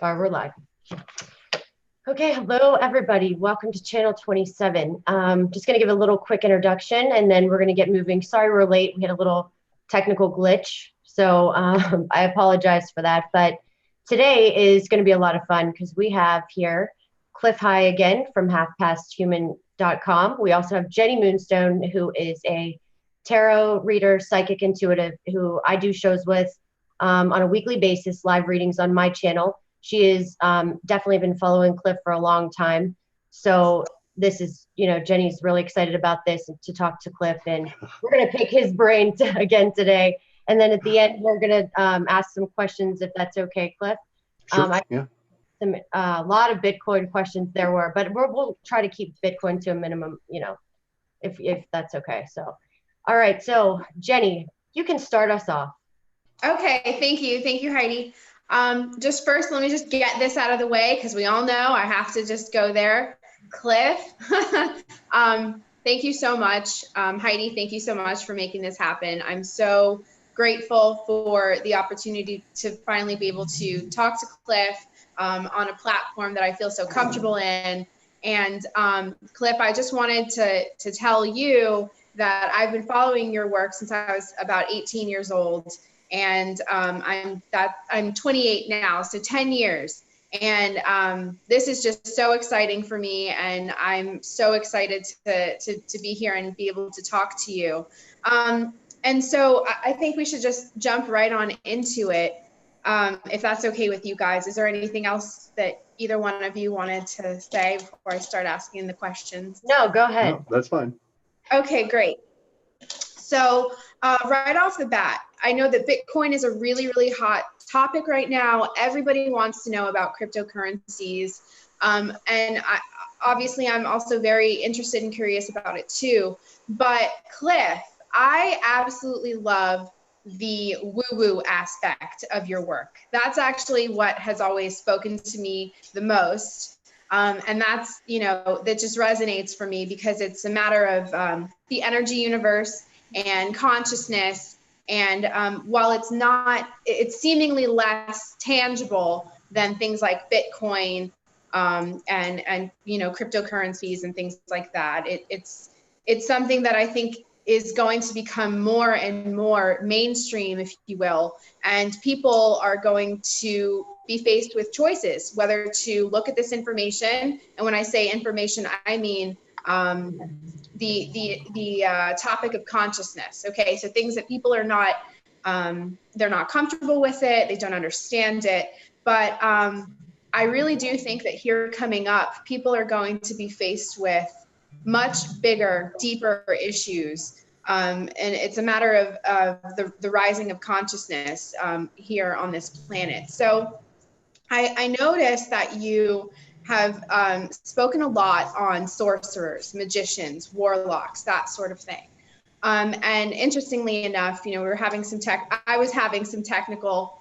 We're live. Okay, hello everybody. Welcome to channel 27. Just gonna give a little quick introduction and then we're gonna get moving. Sorry we're late, we had a little technical glitch. So I apologize for that, but today is gonna be a lot of fun because we have here Clif again from halfpasthuman.com. We also have Jenny Moonstone, who is a tarot reader, psychic intuitive, who I do shows with on a weekly basis, live readings on my channel. She is definitely been following Clif for a long time. So this is, Jenny's really excited about this and to talk to Clif, and we're going to pick his brain again today. And then at the end, we're going to ask some questions, if that's okay, Clif. Sure, yeah. A lot of Bitcoin questions there were, but we'll try to keep Bitcoin to a minimum, if that's okay. So, all right. So Jenny, you can start us off. Okay. Thank you. Thank you, Heidi. Just first, let me just get this out of the way because we all know I have to just go there. Clif, thank you so much. Heidi, thank you so much for making this happen. I'm so grateful for the opportunity to finally be able to talk to Clif on a platform that I feel so comfortable in. And Clif, I just wanted to tell you that I've been following your work since I was about 18 years old. And I'm 28 now, so 10 years. And this is just so exciting for me. And I'm so excited to be here and be able to talk to you. And so I think we should just jump right on into it, if that's okay with you guys. Is there anything else that either one of you wanted to say before I start asking the questions? No, go ahead. No, that's fine. Okay, great. So right off the bat, I know that Bitcoin is a really, really hot topic right now. Everybody wants to know about cryptocurrencies. Obviously, I'm also very interested and curious about it too. But Clif, I absolutely love the woo-woo aspect of your work. That's actually what has always spoken to me the most. And that's, that just resonates for me because it's a matter of the energy universe and consciousness. And while it's seemingly less tangible than things like Bitcoin and cryptocurrencies and things like that, it's something that I think is going to become more and more mainstream, if you will. And people are going to be faced with choices, whether to look at this information. And when I say information, I mean the topic of consciousness. Okay, so things that people are not, they're not comfortable with it, they don't understand it. But I really do think that here coming up, people are going to be faced with much bigger, deeper issues. And it's a matter of the rising of consciousness here on this planet. So I noticed that you have spoken a lot on sorcerers, magicians, warlocks, that sort of thing. And interestingly enough, I was having some technical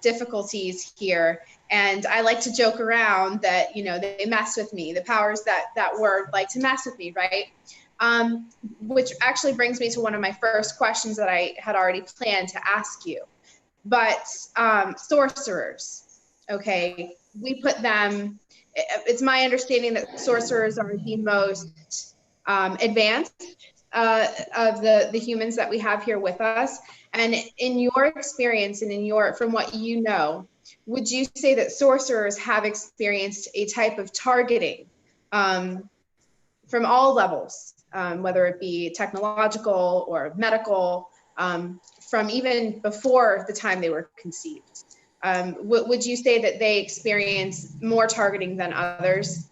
difficulties here. And I like to joke around that, they mess with me. The powers that were like to mess with me, right? Which actually brings me to one of my first questions that I had already planned to ask you. But sorcerers, okay, we put them, it's my understanding that sorcerers are the most advanced of the humans that we have here with us. And in your experience and from what you know, would you say that sorcerers have experienced a type of targeting from all levels, whether it be technological or medical, from even before the time they were conceived? Would you say that they experience more targeting than others?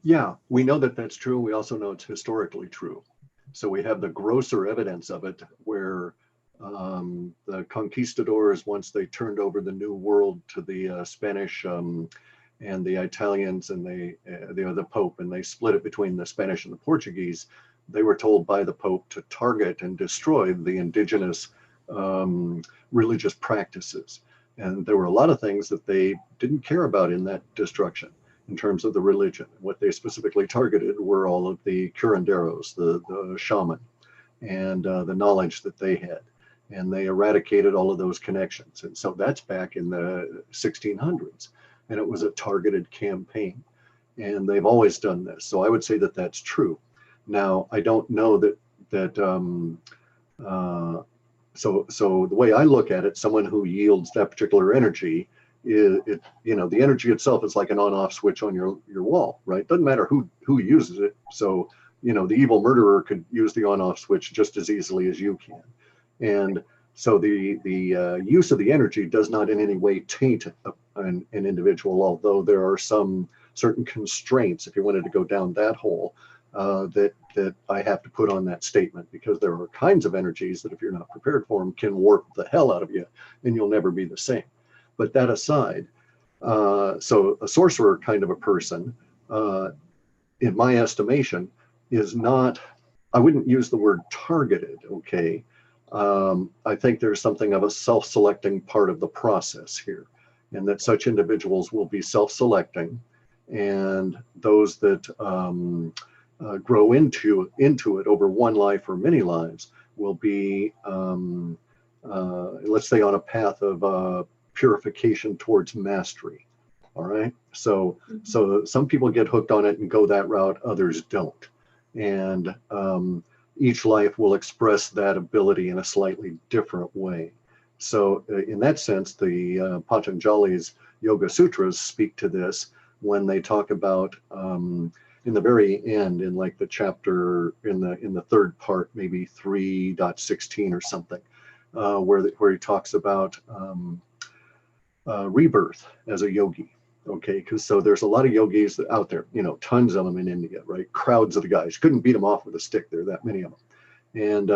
Yeah, we know that that's true. We also know it's historically true. So we have the grosser evidence of it where the conquistadors, once they turned over the New World to the Spanish and the Italians and the Pope, and they split it between the Spanish and the Portuguese, they were told by the Pope to target and destroy the indigenous religious practices. And there were a lot of things that they didn't care about in that destruction in terms of the religion. What they specifically targeted were all of the curanderos, the shaman, and the knowledge that they had. and they eradicated all of those connections. And so that's back in the 1600s, and it was a targeted campaign. And they've always done this. So I would say that that's true. Now, I don't know so the way I look at it, someone who yields that particular energy, the energy itself is like an on-off switch on your wall, right? Doesn't matter who uses it. So, the evil murderer could use the on-off switch just as easily as you can. And so the use of the energy does not in any way taint an individual, although there are some certain constraints, if you wanted to go down that hole, that I have to put on that statement, because there are kinds of energies that if you're not prepared for them can warp the hell out of you and you'll never be the same. But that aside, so a sorcerer kind of a person, in my estimation, is not, I wouldn't use the word targeted, okay? I think there's something of a self-selecting part of the process here, and that such individuals will be self-selecting, and those that grow into it over one life or many lives will be, let's say, on a path of purification towards mastery. All right. So some people get hooked on it and go that route, others don't. And each life will express that ability in a slightly different way. So in that sense, the Patanjali's Yoga Sutras speak to this when they talk about in the very end, in like the chapter in the third part, maybe 3.16 or something, where he talks about rebirth as a yogi. Okay, because so there's a lot of yogis out there, tons of them in India, right? Crowds of the guys. Couldn't beat them off with a stick. There are that many of them. And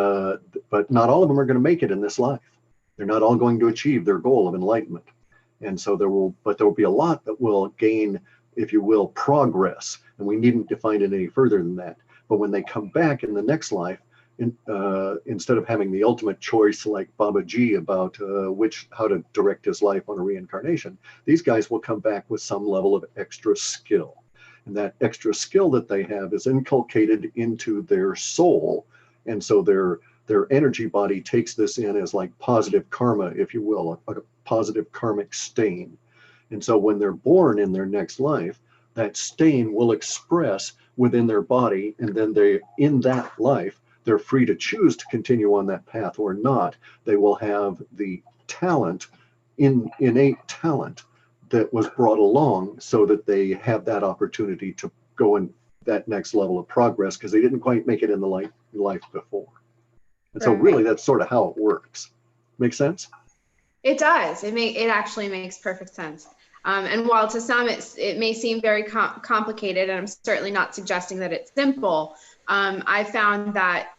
but not all of them are going to make it in this life. They're not all going to achieve their goal of enlightenment. And so there will be a lot that will gain, if you will, progress. And we needn't define it any further than that. But when they come back in the next life, instead of having the ultimate choice like Babaji about how to direct his life on a reincarnation, these guys will come back with some level of extra skill. And that extra skill that they have is inculcated into their soul. And so their energy body takes this in as like positive karma, if you will, a positive karmic stain. And so when they're born in their next life, that stain will express within their body. And then in that life, they're free to choose to continue on that path or not. They will have the talent, innate talent that was brought along so that they have that opportunity to go in that next level of progress because they didn't quite make it in the life before. And so really that's sort of how it works. Make sense? It does. It actually makes perfect sense. And while to some it may seem very complicated, and I'm certainly not suggesting that it's simple, I found that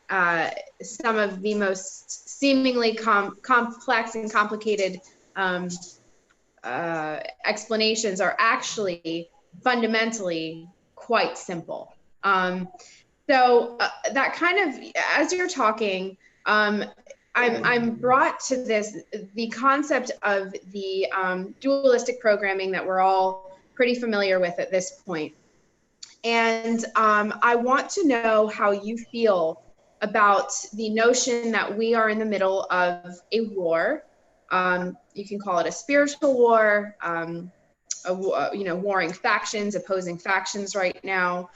some of the most seemingly complex and complicated explanations are actually fundamentally quite simple. So that kind of, as you're talking, I'm brought to the concept of the dualistic programming that we're all pretty familiar with at this point. And I want to know how you feel about the notion that we are in the middle of a war. You can call it a spiritual war, warring factions, opposing factions right now.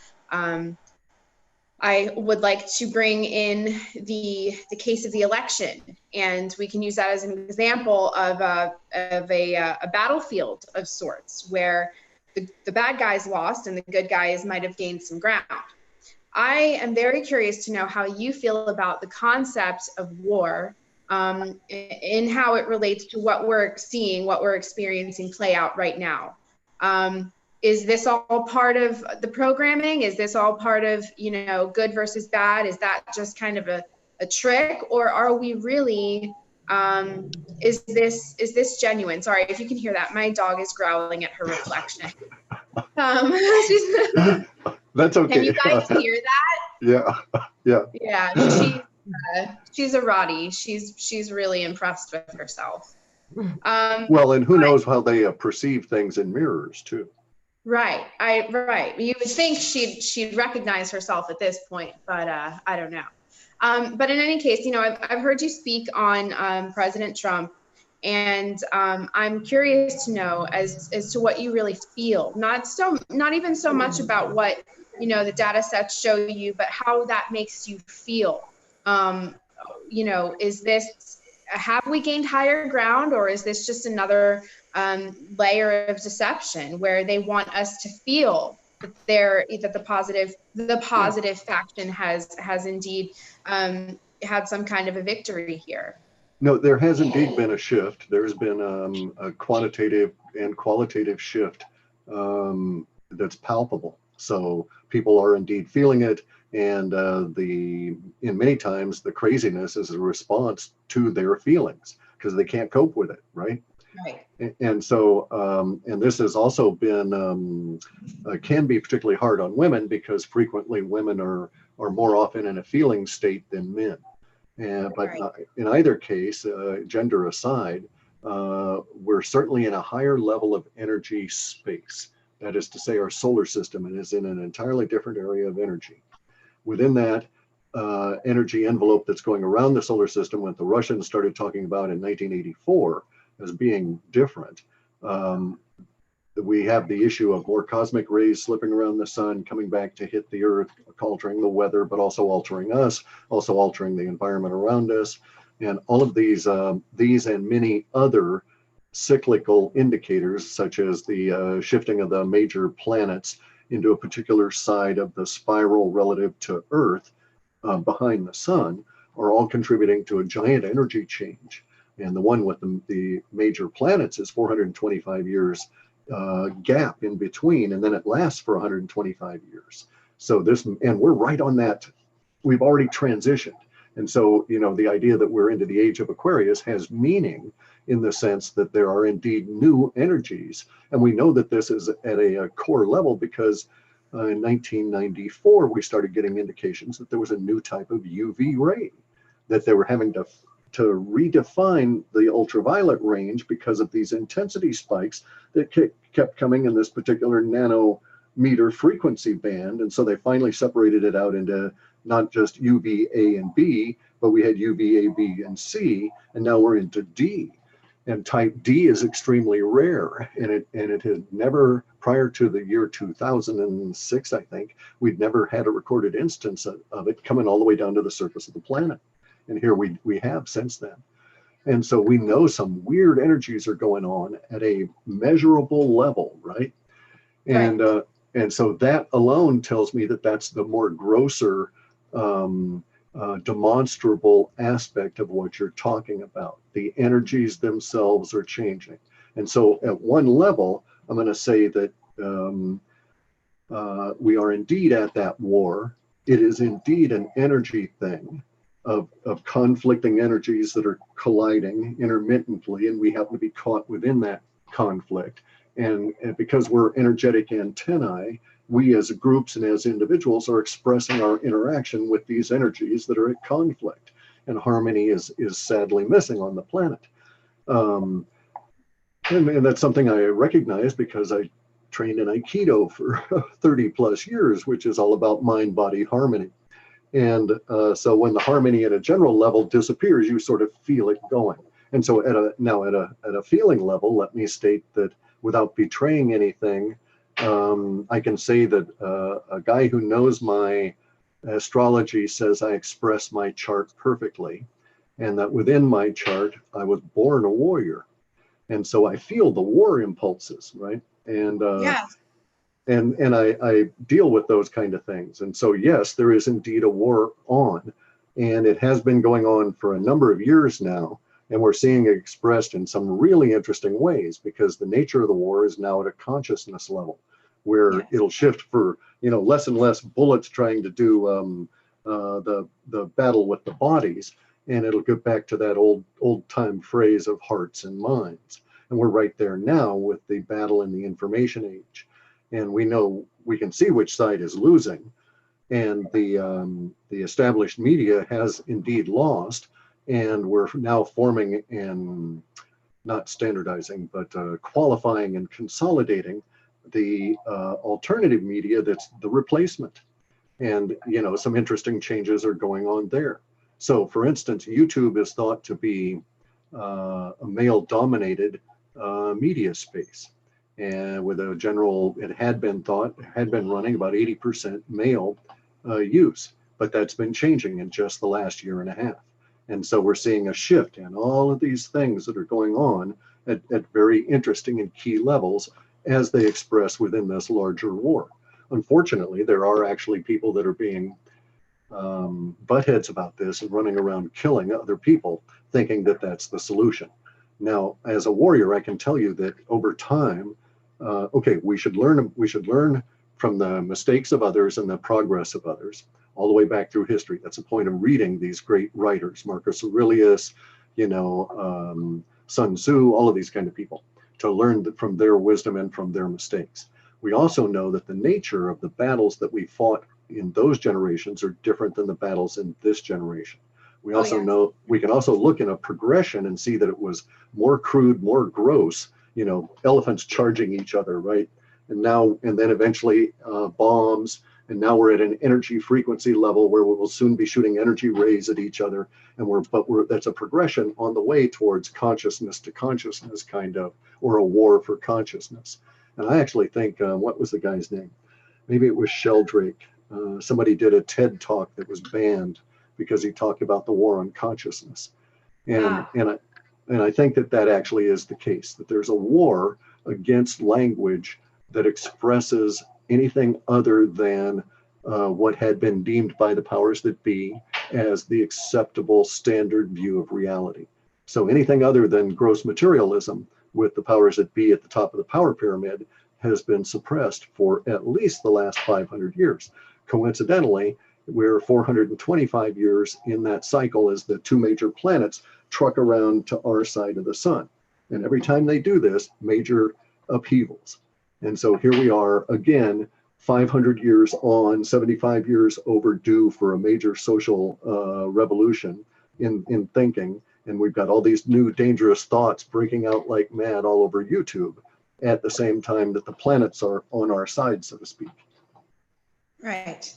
I would like to bring in the case of the election, and we can use that as an example of a battlefield of sorts where the bad guys lost and the good guys might have gained some ground. I am very curious to know how you feel about the concept of war in how it relates to what we're seeing, what we're experiencing play out right now. Is this all part of the programming? Is this all part of, good versus bad? Is that just kind of a trick, or are we really, is this genuine? Sorry if you can hear that. My dog is growling at her reflection. That's okay. Can you guys hear that? Yeah. Yeah, she's a Roddy. She's really impressed with herself. Well, and who knows how they perceive things in mirrors too. Right. You would think she'd recognize herself at this point, but I don't know. But in any case, I've heard you speak on President Trump, and I'm curious to know as to what you really feel. Not even so much about what the data sets show you, but how that makes you feel. Is this, have we gained higher ground, or is this just another layer of deception where they want us to feel that the positive faction has indeed had some kind of a victory here? No, there has indeed been a shift. There's been a quantitative and qualitative shift that's palpable. So people are indeed feeling it, and in many times the craziness is a response to their feelings because they can't cope with it, right? Right. And so, and this has also been can be particularly hard on women because frequently women are more often in a feeling state than men. But in either case, gender aside, we're certainly in a higher level of energy space. That is to say, our solar system is in an entirely different area of energy. Within that energy envelope that's going around the solar system, what the Russians started talking about in 1984 as being different, we have the issue of more cosmic rays slipping around the sun, coming back to hit the Earth, altering the weather, but also altering us, also altering the environment around us. And all of these and many other cyclical indicators, such as the shifting of the major planets into a particular side of the spiral relative to Earth behind the sun, are all contributing to a giant energy change. And the one with the major planets is 425 years gap in between, and then it lasts for 125 years. So and we're right on that. We've already transitioned. And so, the idea that we're into the age of Aquarius has meaning in the sense that there are indeed new energies. And we know that this is at a core level because in 1994, we started getting indications that there was a new type of UV ray, that they were having to redefine the ultraviolet range because of these intensity spikes that kept coming in this particular nanometer frequency band. And so they finally separated it out into not just UVA and B, but we had UVA, B, and C, and now we're into D. And type D is extremely rare, and it had never, prior to the year 2006, I think, we'd never had a recorded instance of it coming all the way down to the surface of the planet. And here we have since then. And so we know some weird energies are going on at a measurable level, right? And and so that alone tells me that that's the more grosser demonstrable aspect of what you're talking about. The energies themselves are changing. And so at one level, I'm going to say that we are indeed at that war. It is indeed an energy thing of conflicting energies that are colliding intermittently, and we happen to be caught within that conflict. And because we're energetic antennae, we as groups and as individuals are expressing our interaction with these energies that are at conflict, and harmony is sadly missing on the planet. And that's something I recognize because I trained in Aikido for 30 plus years, which is all about mind-body harmony. And so when the harmony at a general level disappears, you sort of feel it going. And so at a feeling level, let me state that without betraying anything, I can say that a guy who knows my astrology says I express my chart perfectly, and that within my chart, I was born a warrior. And so I feel the war impulses, right? And and I deal with those kind of things. And so, yes, there is indeed a war on, and it has been going on for a number of years now. And we're seeing it expressed in some really interesting ways because the nature of the war is now at a consciousness level where it'll shift for, less and less bullets trying to do the battle with the bodies. And it'll get back to that old time phrase of hearts and minds. And we're right there now with the battle in the information age. And we know we can see which side is losing, and the established media has indeed lost, and we're now forming and not standardizing, but qualifying and consolidating the alternative media that's the replacement. And, some interesting changes are going on there. So for instance, YouTube is thought to be a male-dominated media space. And with a general, it had been running about 80% male use, but that's been changing in just the last year and a half. And so we're seeing a shift in all of these things that are going on at very interesting and key levels as they express within this larger war. Unfortunately, there are actually people that are being buttheads about this and running around killing other people, thinking that that's the solution. Now, as a warrior, I can tell you that over time, we should learn from the mistakes of others and the progress of others, all the way back through history. That's the point of reading these great writers, Marcus Aurelius, Sun Tzu, all of these kind of people, to learn from their wisdom and from their mistakes. We also know that the nature of the battles that we fought in those generations are different than the battles in this generation. We also know, we can also look in a progression and see that it was more crude, more gross, elephants charging each other, right? And then eventually bombs, and now we're at an energy frequency level where we will soon be shooting energy rays at each other. And that's a progression on the way towards consciousness to consciousness, kind of, or a war for consciousness. And I actually think, what was the guy's name? Maybe it was Sheldrake. Somebody did a TED talk that was banned because he talked about the war on consciousness. And I think that actually is the case, that there's a war against language that expresses anything other than what had been deemed by the powers that be as the acceptable standard view of reality. So anything other than gross materialism with the powers that be at the top of the power pyramid has been suppressed for at least the last 500 years. Coincidentally, we're 425 years in that cycle as the two major planets truck around to our side of the sun. And every time they do this, major upheavals. And so here we are again, 500 years on, 75 years overdue for a major social revolution in thinking. And we've got all these new dangerous thoughts breaking out like mad all over YouTube at the same time that the planets are on our side, so to speak. Right.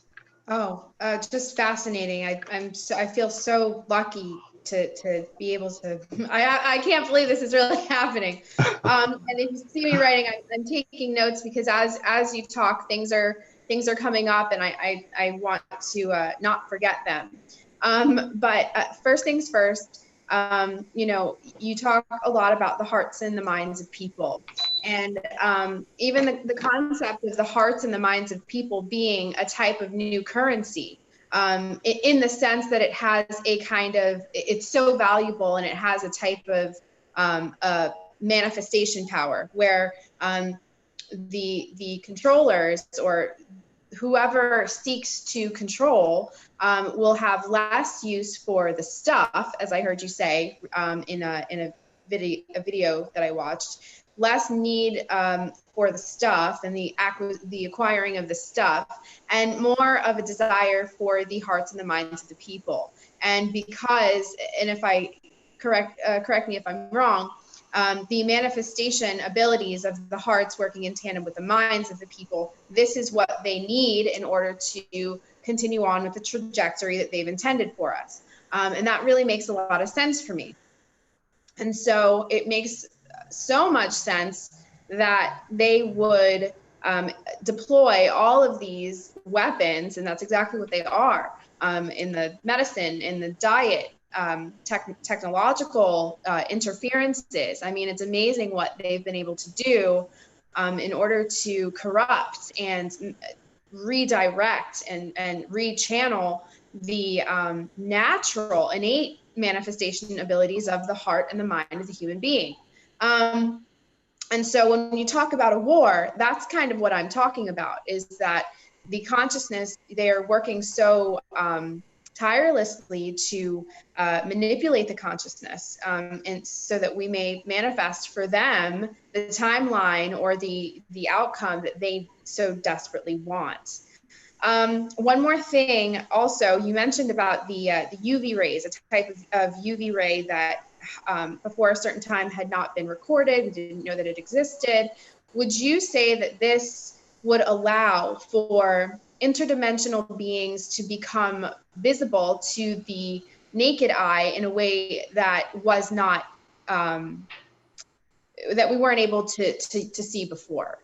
Oh, just fascinating. I feel so lucky to be able to, I can't believe this is really happening. And if you see me writing, I'm taking notes because as you talk, things are coming up and I want to not forget them. But first things first, you talk a lot about the hearts and the minds of people. And even the concept of the hearts and the minds of people being a type of new currency, in the sense that it has a kind of, it's so valuable and it has a type of manifestation power where the controllers or whoever seeks to control will have less use for the stuff, as I heard you say in a video that I watched, less need for the stuff and the acquiring of the stuff, and more of a desire for the hearts and the minds of the people. And because, and if I correct me if I'm wrong, the manifestation abilities of the hearts working in tandem with the minds of the people, this is what they need in order to continue on with the trajectory that they've intended for us. And that really makes a lot of sense for me. And so it makes so much sense that they would deploy all of these weapons, and that's exactly what they are, in the medicine, in the diet, technological interferences. I mean, it's amazing what they've been able to do in order to corrupt and redirect and rechannel the natural, innate manifestation abilities of the heart and the mind of the human being. And so when you talk about a war, that's kind of what I'm talking about, is that the consciousness, they are working so tirelessly to manipulate the consciousness, and so that we may manifest for them the timeline or the outcome that they so desperately want. One more thing also, you mentioned about the UV rays, a type of UV ray that before a certain time had not been recorded. We didn't know that it existed. Would you say that this would allow for interdimensional beings to become visible to the naked eye in a way that was not, that we weren't able to see before.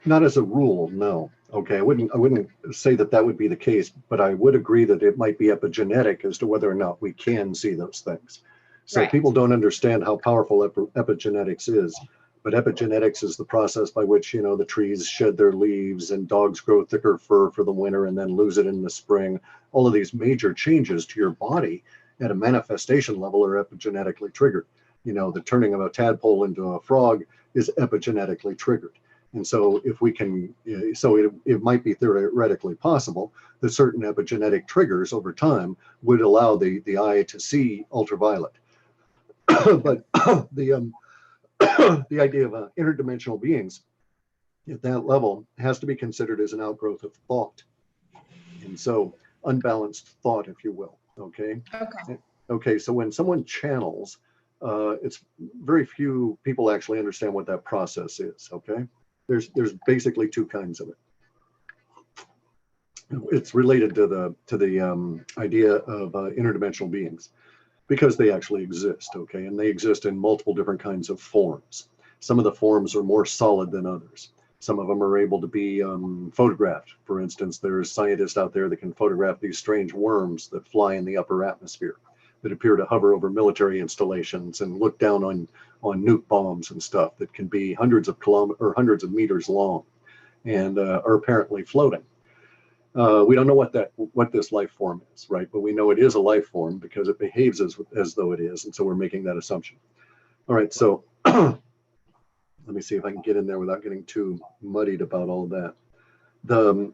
Not as a rule, no. Okay, I wouldn't say that that would be the case, but I would agree that it might be epigenetic as to whether or not we can see those things. So Right. people don't understand how powerful epigenetics is, but epigenetics is the process by which, you know, the trees shed their leaves and dogs grow thicker fur for the winter and then lose it in the spring. All of these major changes to your body at a manifestation level are epigenetically triggered. You know, the turning of a tadpole into a frog is epigenetically triggered. And so if we can, so it might be theoretically possible that certain epigenetic triggers over time would allow the eye to see ultraviolet. But the idea of interdimensional beings at that level has to be considered as an outgrowth of thought. And so unbalanced thought, if you will, okay? Okay. Okay, so when someone channels, it's very few people actually understand what that process is, okay? There's basically two kinds of it. It's related to the idea of interdimensional beings because they actually exist, okay? And they exist in multiple different kinds of forms. Some of the forms are more solid than others. Some of them are able to be photographed. For instance, there's scientists out there that can photograph these strange worms that fly in the upper atmosphere that appear to hover over military installations and look down on nuke bombs and stuff that can be hundreds of kilometers or hundreds of meters long and are apparently floating. We don't know what this life form is, right? But we know it is a life form because it behaves as though it is, and so we're making that assumption. All right, so let me see if I can get in there without getting too muddied about all that.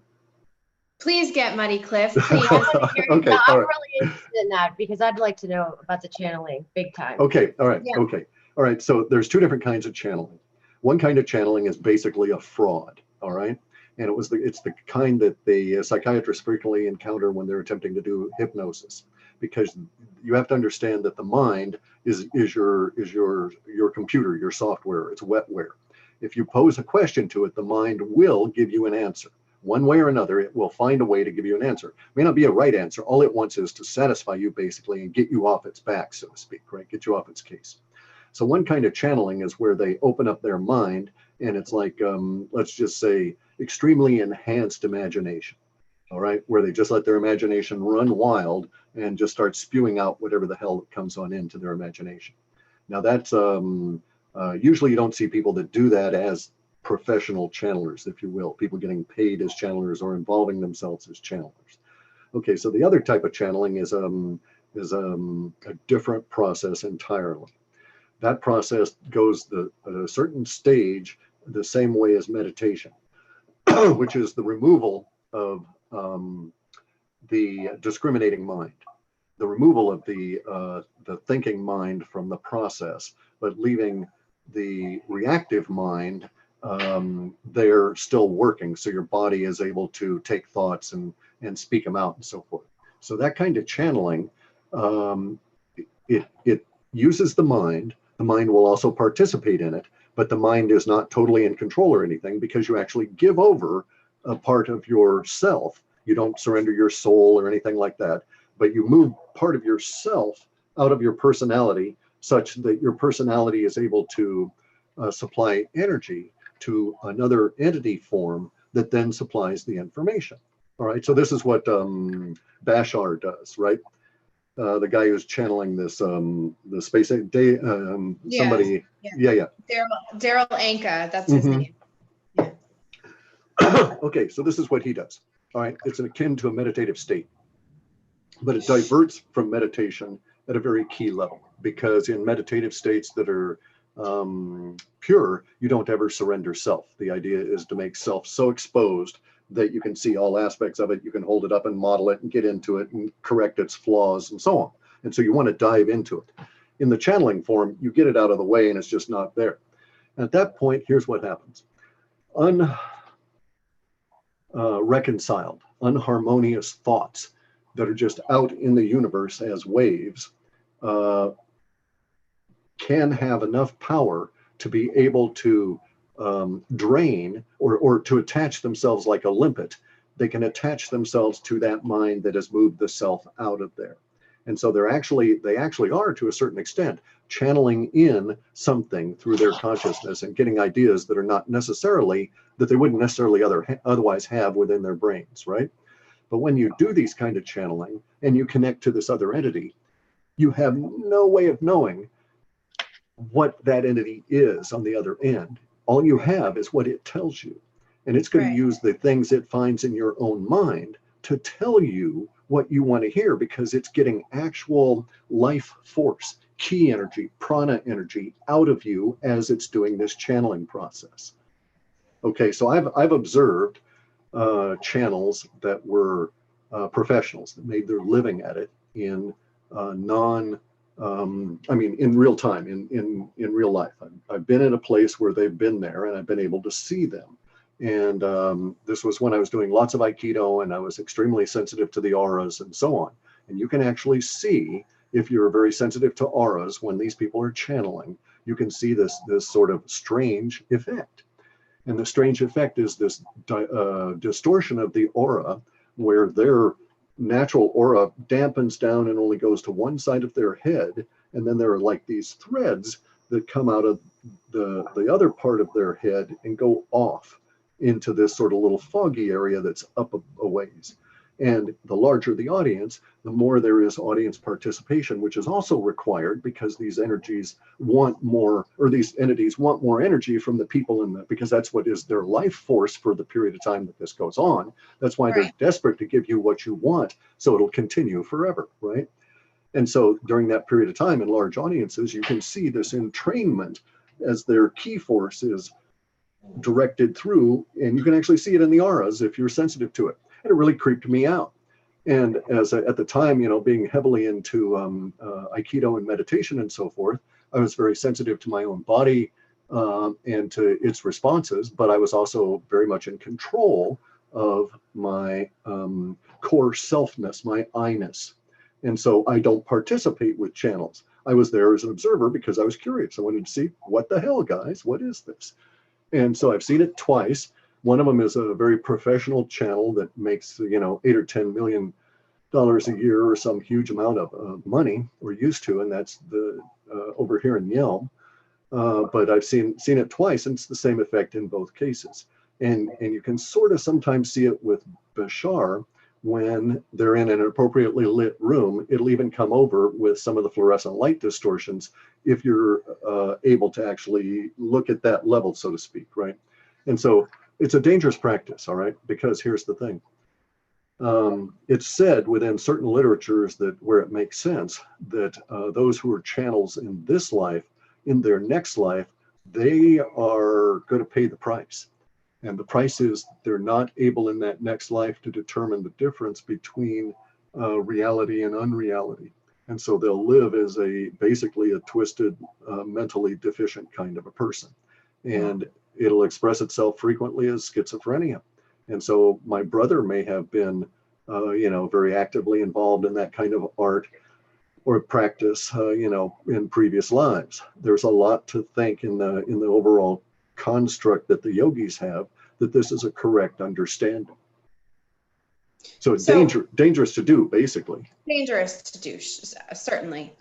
Please get muddy, Cliff. Please. Okay, No, all I'm right. really interested in that because I'd like to know about the channeling big time. Okay, all right, Yeah. okay. All right, so there's two different kinds of channeling. One kind of channeling is basically a fraud, all right? And it's the kind that the psychiatrists frequently encounter when they're attempting to do hypnosis, because you have to understand that the mind is your computer, your software, it's wetware. If you pose a question to it, the mind will give you an answer. One way or another, it will find a way to give you an answer. It may not be a right answer. All it wants is to satisfy you basically and get you off its back, so to speak, right? Get you off its case. So one kind of channeling is where they open up their mind and it's like, let's just say, extremely enhanced imagination, all right? Where they just let their imagination run wild and just start spewing out whatever the hell comes on into their imagination. Now that's, usually you don't see people that do that as professional channelers, if you will, people getting paid as channelers or involving themselves as channelers. Okay, so the other type of channeling is a different process entirely. That process goes at a certain stage the same way as meditation, which is the removal of the discriminating mind, the removal of the thinking mind from the process, but leaving the reactive mind they're still working, so your body is able to take thoughts and speak them out and so forth. So that kind of channeling, it uses the mind. The mind will also participate in it, but the mind is not totally in control or anything because you actually give over a part of yourself. You don't surrender your soul or anything like that, but you move part of yourself out of your personality such that your personality is able to supply energy to another entity form that then supplies the information. All right, so this is what Bashar does, right? The guy who's channeling this, the space day, somebody, yeah. Daryl Anka, that's his name. Yeah. Okay, so this is what he does. All right, it's akin to a meditative state, but it diverts from meditation at a very key level, because in meditative states that are pure, you don't ever surrender self. The idea is to make self so exposed that you can see all aspects of it, you can hold it up and model it and get into it and correct its flaws and so on. And so you want to dive into it. In the channeling form, you get it out of the way and it's just not there. At that point, here's what happens. Reconciled, unharmonious thoughts that are just out in the universe as waves can have enough power to be able to drain or to attach themselves like a limpet they can attach themselves to that mind that has moved the self out of there. And so they actually are, to a certain extent, channeling in something through their consciousness and getting ideas that are not necessarily, that they wouldn't necessarily otherwise have within their brains, right? But when you do these kind of channeling and you connect to this other entity, you have no way of knowing what that entity is on the other end. All you have is what it tells you. And it's going to use the things it finds in your own mind to tell you what you want to hear, because it's getting actual life force, ki energy, prana energy out of you as it's doing this channeling process. Okay, so I've observed channels that were professionals that made their living at it in in real time, in real life. I've been in a place where they've been there and I've been able to see them. And this was when I was doing lots of Aikido and I was extremely sensitive to the auras and so on. And you can actually see, if you're very sensitive to auras, when these people are channeling, you can see this sort of strange effect. And the strange effect is this distortion of the aura, where their natural aura dampens down and only goes to one side of their head. And then there are like these threads that come out of the other part of their head and go off into this sort of little foggy area that's up a ways. And the larger the audience, the more there is audience participation, which is also required because these energies want more, or these entities want more energy from the people because that's what is their life force for the period of time that this goes on. That's why they're desperate to give you what you want, so it'll continue forever, right? And so during that period of time in large audiences, you can see this entrainment as their ki force is directed through, and you can actually see it in the auras if you're sensitive to it. And it really creeped me out. And at the time, being heavily into Aikido and meditation and so forth, I was very sensitive to my own body and to its responses, but I was also very much in control of my core selfness, my I-ness. And so I don't participate with channels. I was there as an observer because I was curious. I wanted to see, what the hell, guys, what is this? And so I've seen it twice. One of them is a very professional channel that makes, $8 or $10 million a year or some huge amount of money, or used to, and that's over here in Yelm. But I've seen it twice, and it's the same effect in both cases. And you can sort of sometimes see it with Bashar when they're in an appropriately lit room. It'll even come over with some of the fluorescent light distortions if you're able to actually look at that level, so to speak, right? And so it's a dangerous practice, all right? Because here's the thing. It's said within certain literatures that where it makes sense that those who are channels in this life, in their next life, they are going to pay the price. And the price is they're not able in that next life to determine the difference between reality and unreality. And so they'll live as basically a twisted, mentally deficient kind of a person. And it'll express itself frequently as schizophrenia. And so my brother may have been, very actively involved in that kind of art or practice, in previous lives. There's a lot to think in the overall construct that the yogis have, that this is a correct understanding. So it's dangerous to do, basically. Dangerous to do, certainly.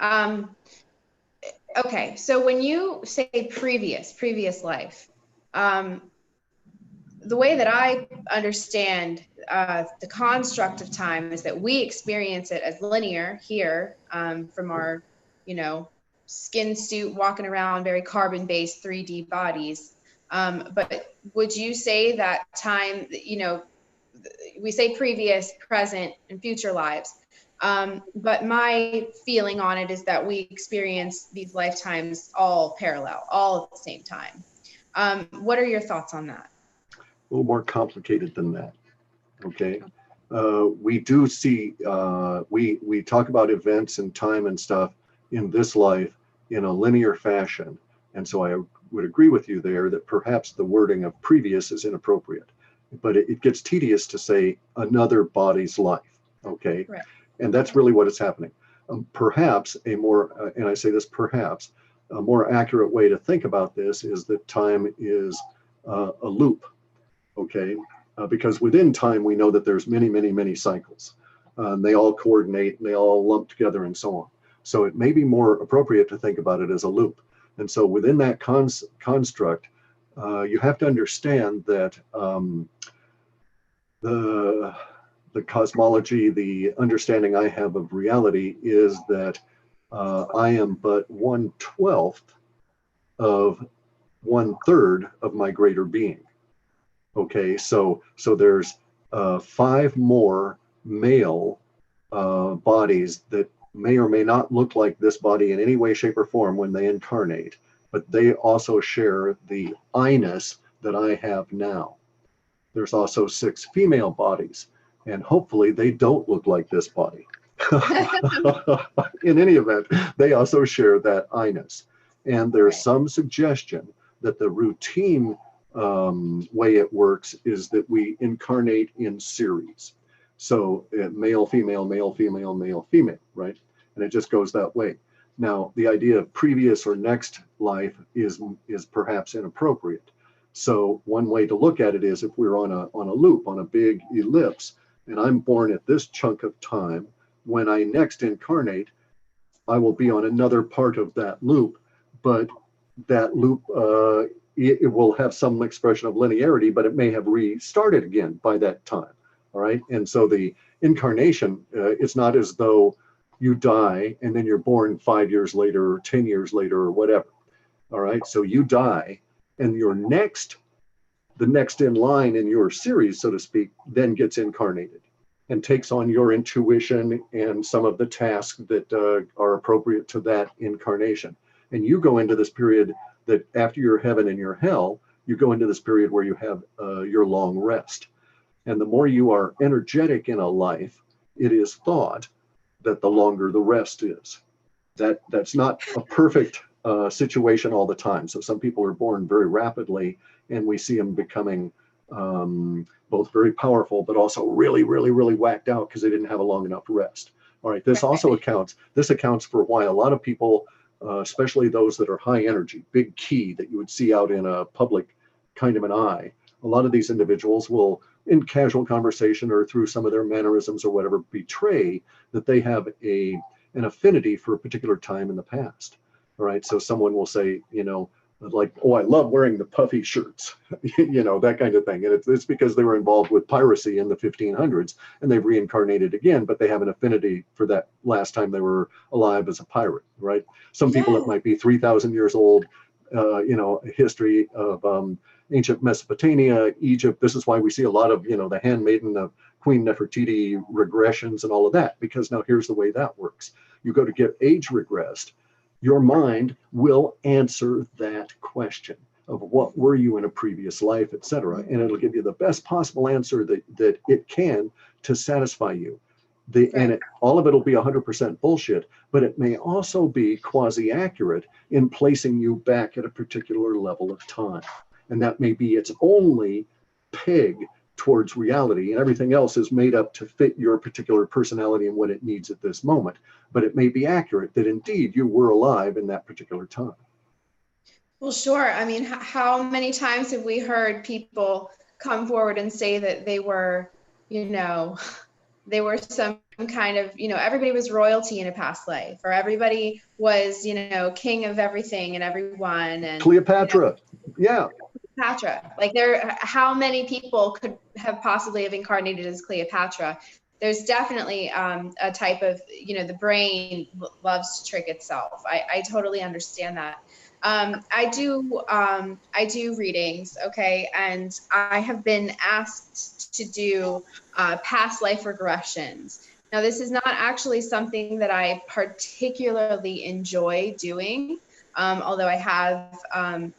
Okay, so when you say previous life, the way that I understand the construct of time is that we experience it as linear here, from our, skin suit, walking around, very carbon-based 3D bodies. But would you say that time, we say previous, present, and future lives, but my feeling on it is that we experience these lifetimes all parallel, all at the same time. What are your thoughts on that? A little more complicated than that. Okay. We do see, we talk about events and time and stuff in this life in a linear fashion. And so I would agree with you there that perhaps the wording of previous is inappropriate, but it gets tedious to say another body's life. Okay. Right. And that's really what is happening. Perhaps and I say this perhaps, a more accurate way to think about this is that time is a loop. Okay. because within time, we know that there's many, many, many cycles. They all coordinate and they all lump together and so on. So it may be more appropriate to think about it as a loop. And so within that construct, you have to understand that the cosmology, the understanding I have of reality is that I am but 1/12 of 1/3 of my greater being. Okay, so there's 5 more male bodies that may or may not look like this body in any way, shape, or form when they incarnate, but they also share the I-ness that I have now. There's also 6 female bodies, and hopefully they don't look like this body. In any event, they also share that I-ness. And there's some suggestion that the routine way it works is that we incarnate in series. So male, female, male, female, male, female, right? And it just goes that way. Now, the idea of previous or next life is perhaps inappropriate. So one way to look at it is if we're on a loop, on a big ellipse, and I'm born at this chunk of time, when I next incarnate, I will be on another part of that loop, but that loop, it will have some expression of linearity, but it may have restarted again by that time. All right. And so the incarnation, it's not as though you die and then you're born 5 years later or 10 years later or whatever. All right. So you die and the next in line in your series, so to speak, then gets incarnated and takes on your intuition and some of the tasks that are appropriate to that incarnation. And you go into this period that after your heaven and your hell, you go into this period where you have your long rest. And the more you are energetic in a life, it is thought that the longer the rest is. That's not a perfect situation all the time. So some people are born very rapidly, and we see them becoming both very powerful, but also really, really, really whacked out because they didn't have a long enough rest. All right, this accounts for why a lot of people, especially those that are high energy, big key that you would see out in a public kind of an eye, a lot of these individuals will, in casual conversation or through some of their mannerisms or whatever, betray that they have an affinity for a particular time in the past. All right, so someone will say, like, oh, I love wearing the puffy shirts, that kind of thing. And it's because they were involved with piracy in the 1500s and they've reincarnated again, but they have an affinity for that last time they were alive as a pirate, right? Some people, it might be 3,000 years old, history of ancient Mesopotamia, Egypt. This is why we see a lot of, the handmaiden of Queen Nefertiti regressions and all of that, because now here's the way that works. You go to get age regressed, your mind will answer that question of what were you in a previous life, et cetera. And it'll give you the best possible answer that it can to satisfy you. And all of it will be 100% bullshit, but it may also be quasi-accurate in placing you back at a particular level of time. And that may be its only peg towards reality, and everything else is made up to fit your particular personality and what it needs at this moment. But it may be accurate that indeed you were alive in that particular time. Well, sure. I mean, how many times have we heard people come forward and say that they were, they were some kind of, everybody was royalty in a past life, or everybody was, king of everything and everyone. And Cleopatra. Yeah. Cleopatra. Like how many people could have possibly have incarnated as Cleopatra? There's definitely a type of, the brain loves to trick itself. I totally understand that. I do readings, okay, and I have been asked to do past life regressions. Now, this is not actually something that I particularly enjoy doing, although I have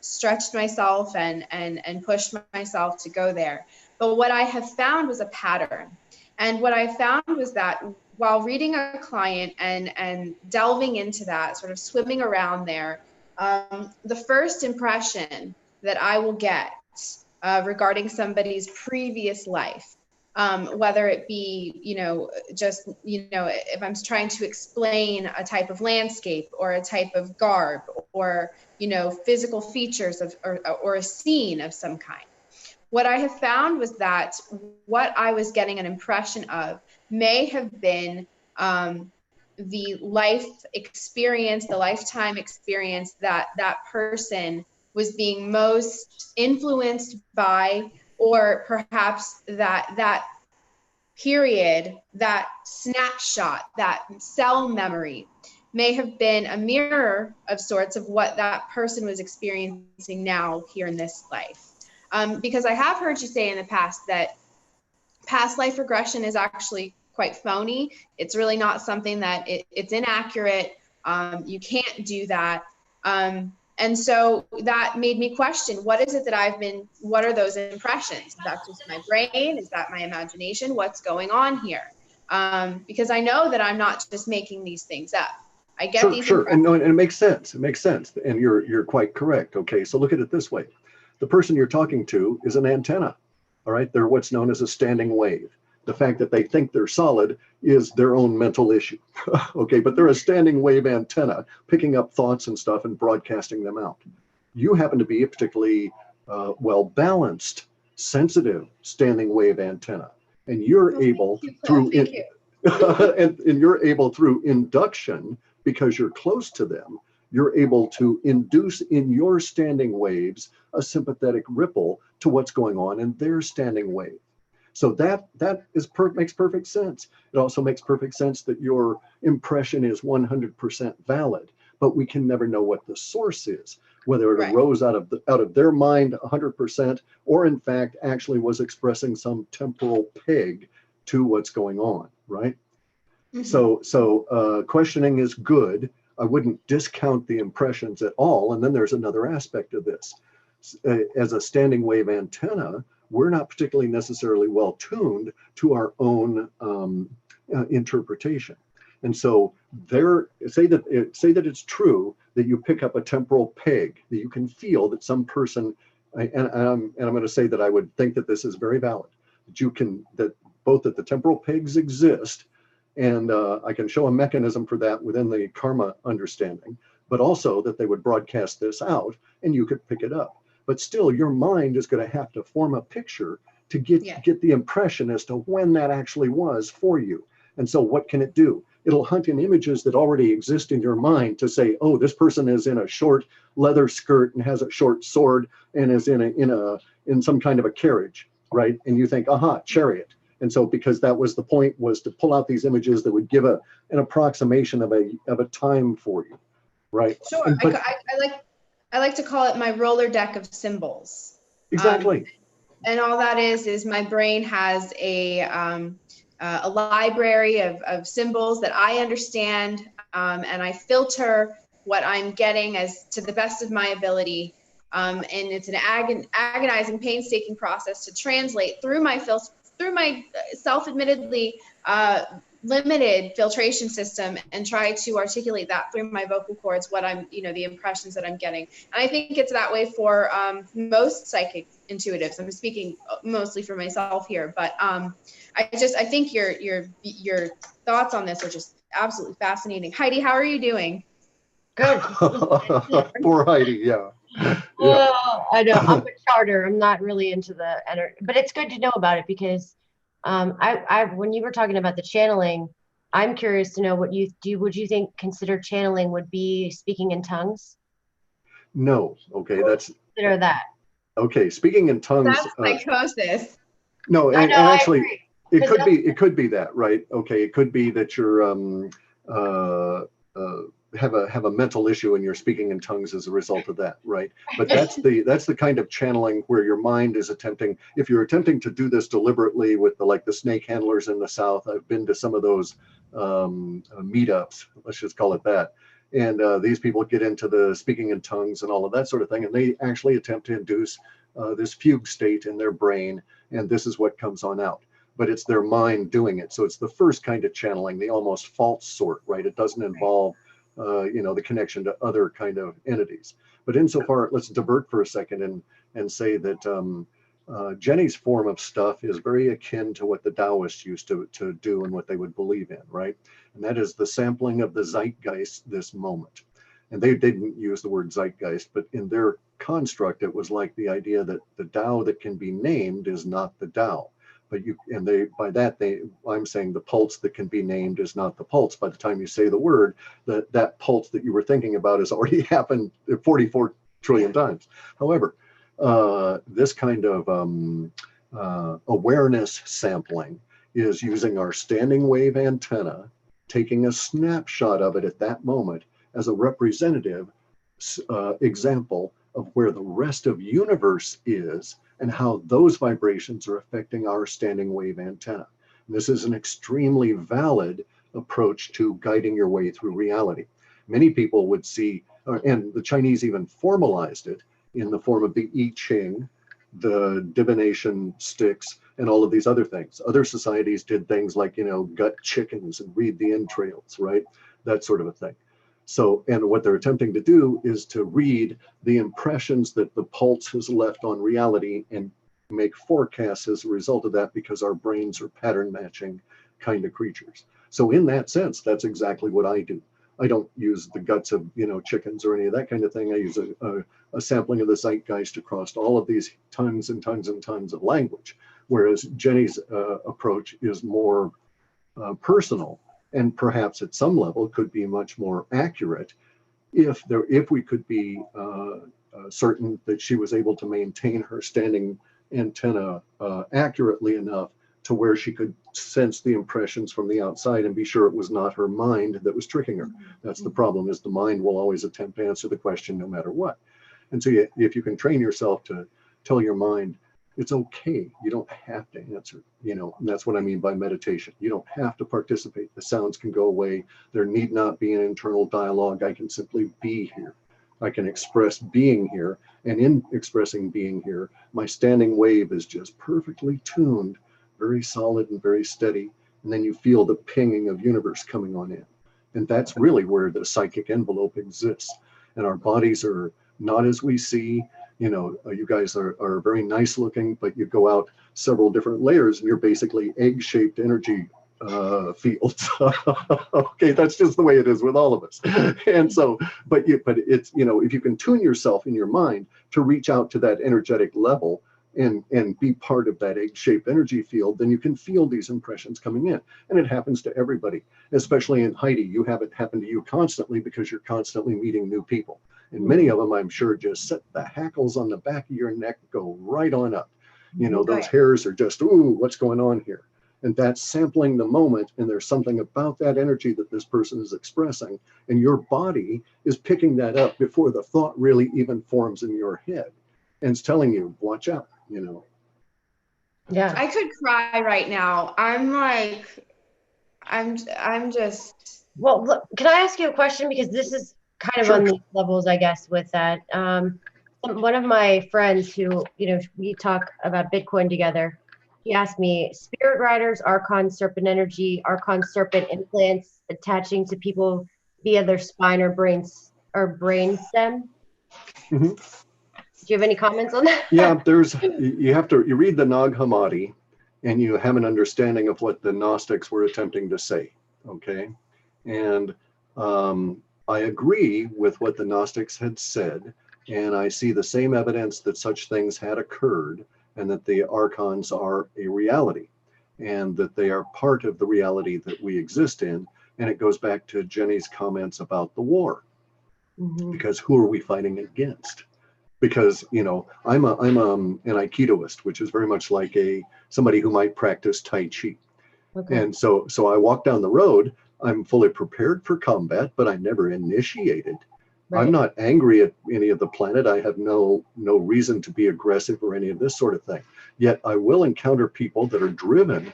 stretched myself and pushed myself to go there. But what I have found was a pattern. And what I found was that while reading a client and delving into that, sort of swimming around there, the first impression that I will get regarding somebody's previous life, whether it be, if I'm trying to explain a type of landscape or a type of garb or, physical features of or a scene of some kind. what I have found was that what I was getting an impression of may have been the life experience, the lifetime experience that that person was being most influenced by, or perhaps that period, that snapshot, that cell memory may have been a mirror of sorts of what that person was experiencing now here in this life. Because I have heard you say in the past that past life regression is actually quite phony. It's really not something that it's inaccurate. You can't do that. And so that made me question, what is it that what are those impressions? Is that just my brain? Is that my imagination? What's going on here? Because I know that I'm not just making these things up. I get these. Sure, and it makes sense. It makes sense, and you're quite correct. Okay, so look at it this way: the person you're talking to is an antenna. All right, they're what's known as a standing wave. The fact that they think they're solid is their own mental issue. Okay, but they're a standing wave antenna, picking up thoughts and stuff and broadcasting them out. You happen to be a particularly well-balanced, sensitive standing wave antenna, and you're able through and you're able through induction, because you're close to them, you're able to induce in your standing waves a sympathetic ripple to what's going on in their standing wave. So that makes perfect sense. It also makes perfect sense that your impression is 100% valid, but we can never know what the source is, whether it arose out of their mind 100%, or in fact actually was expressing some temporal peg to what's going on, right? Mm-hmm. So questioning is good. I wouldn't discount the impressions at all. And then there's another aspect of this. As a standing wave antenna, we're not particularly necessarily well tuned to our own interpretation. And so say that it's true that you pick up a temporal peg, that you can feel that some person, and I'm going to say that I would think that this is very valid, that both that the temporal pegs exist, and I can show a mechanism for that within the karma understanding, but also that they would broadcast this out and you could pick it up. But still, your mind is going to have to form a picture to get the impression as to when that actually was for you. And so what can it do? It'll hunt in images that already exist in your mind to say, oh, this person is in a short leather skirt and has a short sword and is in some kind of a carriage, right? And you think, aha, chariot. And so because that was the point, was to pull out these images that would give an approximation of a time for you, right? Sure. I like to call it my roller deck of symbols. Exactly. And all that is my brain has a library of symbols that I understand, and I filter what I'm getting as to the best of my ability. And it's an agonizing, painstaking process to translate through my self-admittedly limited filtration system and try to articulate that through my vocal cords, what I'm, the impressions that I'm getting. And I think it's that way for most psychic intuitives. I'm speaking mostly for myself here, but I think your thoughts on this are just absolutely fascinating. Heidi, how are you doing? Good. Poor Heidi, yeah. Well, I know I'm a charter. I'm not really into the energy, but it's good to know about it because when you were talking about the channeling, I'm curious to know what you do. Would you consider channeling would be speaking in tongues? No. Okay, consider that. Okay, speaking in tongues. That's psychosis. No, and actually, it could be that, right? Okay, it could be that you're have a mental issue and you're speaking in tongues as a result of that, right? But that's the kind of channeling where your mind is attempting, if you're attempting to do this deliberately with the snake handlers in the South. I've been to some of those meetups, let's just call it that. And these people get into the speaking in tongues and all of that sort of thing. And they actually attempt to induce this fugue state in their brain. And this is what comes on out. But it's their mind doing it. So it's the first kind of channeling, the almost false sort, right? It doesn't involve the connection to other kind of entities. But insofar, let's divert for a second and say that Jenny's form of stuff is very akin to what the Taoists used to do and what they would believe in, right? And that is the sampling of the zeitgeist this moment. and they didn't use the word zeitgeist, but in their construct, it was like the idea that the Tao that can be named is not the Tao. But I'm saying the pulse that can be named is not the pulse. By the time you say the word, that pulse that you were thinking about has already happened 44 trillion times. However, this kind of awareness sampling is using our standing wave antenna, taking a snapshot of it at that moment as a representative example of where the rest of universe is and how those vibrations are affecting our standing wave antenna. And this is an extremely valid approach to guiding your way through reality. Many people would see, and the Chinese even formalized it in the form of the I Ching, the divination sticks, and all of these other things. Other societies did things like, gut chickens and read the entrails, right? That sort of a thing. So, and what they're attempting to do is to read the impressions that the pulse has left on reality and make forecasts as a result of that, because our brains are pattern matching kind of creatures. So in that sense, that's exactly what I do. I don't use the guts of, chickens or any of that kind of thing. I use a sampling of the zeitgeist across all of these tons and tons and tons of language, whereas Jenny's approach is more personal, and perhaps at some level could be much more accurate if we could be certain that she was able to maintain her standing antenna accurately enough to where she could sense the impressions from the outside and be sure it was not her mind that was tricking her. That's the problem, is the mind will always attempt to answer the question no matter what. And so if you can train yourself to tell your mind, it's okay, you don't have to answer, and that's what I mean by meditation. You don't have to participate. The sounds can go away. There need not be an internal dialogue. I can simply be here. I can express being here. And in expressing being here, my standing wave is just perfectly tuned, very solid and very steady. And then you feel the pinging of universe coming on in. And that's really where the psychic envelope exists. And our bodies are not as we see. You guys are very nice looking, but you go out several different layers and you're basically egg-shaped energy fields. Okay, that's just the way it is with all of us. And so, but it's, if you can tune yourself in your mind to reach out to that energetic level and be part of that egg-shaped energy field, then you can feel these impressions coming in. And it happens to everybody, especially in Heidi. You have it happen to you constantly because you're constantly meeting new people. And many of them, I'm sure, just set the hackles on the back of your neck, go right on up. Those hairs are just, ooh, what's going on here? And that's sampling the moment. And there's something about that energy that this person is expressing. And your body is picking that up before the thought really even forms in your head. And it's telling you, watch out, Yeah. I could cry right now. I'm just. Well, look, can I ask you a question? Because this is kind of Sure. on these levels, I guess, with that. One of my friends who, we talk about Bitcoin together, he asked me, spirit riders, Archon serpent energy, Archon serpent implants attaching to people via their spine or brain stem. Mm-hmm. Do you have any comments on that? Yeah, you read the Nag Hammadi and you have an understanding of what the Gnostics were attempting to say, okay? And I agree with what the Gnostics had said, and I see the same evidence that such things had occurred and that the Archons are a reality and that they are part of the reality that we exist in. And it goes back to Jenny's comments about the war, because who are we fighting against? Because, I'm an Aikidoist, which is very much like somebody who might practice Tai Chi. Okay. And so I walk down the road, I'm fully prepared for combat, but I never initiated. Right. I'm not angry at any of the planet. I have no reason to be aggressive or any of this sort of thing. Yet I will encounter people that are driven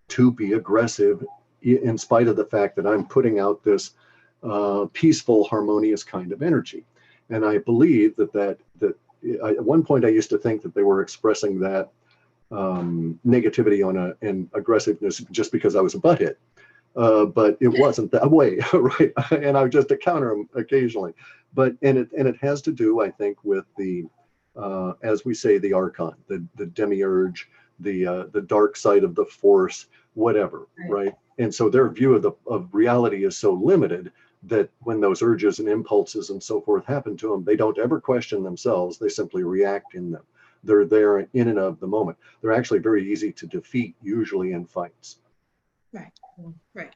to be aggressive in spite of the fact that I'm putting out this peaceful, harmonious kind of energy. And I believe that at one point I used to think that they were expressing that negativity and aggressiveness just because I was a butthead. But it wasn't that way, right? And I would just encounter them occasionally. But it has to do, I think, with the as we say, the Archon, the demiurge, the dark side of the Force, whatever, right? And so their view of reality is so limited that when those urges and impulses and so forth happen to them, they don't ever question themselves. They simply react in them. They're there in and of the moment. They're actually very easy to defeat, usually in fights. Right, right.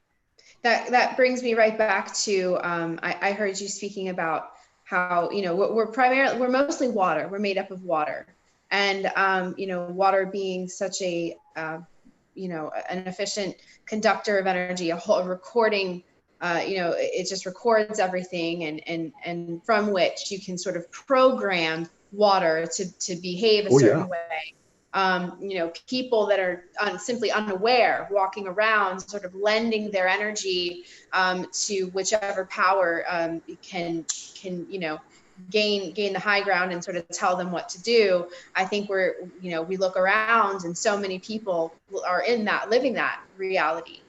That brings me right back to, I heard you speaking about how, you know, we're mostly water. We're made up of water. And, you know, water being such a, you know, an efficient conductor of energy, a whole recording, you know, it just records everything, and from which you can sort of program water to behave a certain way. You know, people that are simply unaware, walking around, sort of lending their energy to whichever power can you know, gain the high ground and sort of tell them what to do. I think you know, we look around and so many people are living that reality.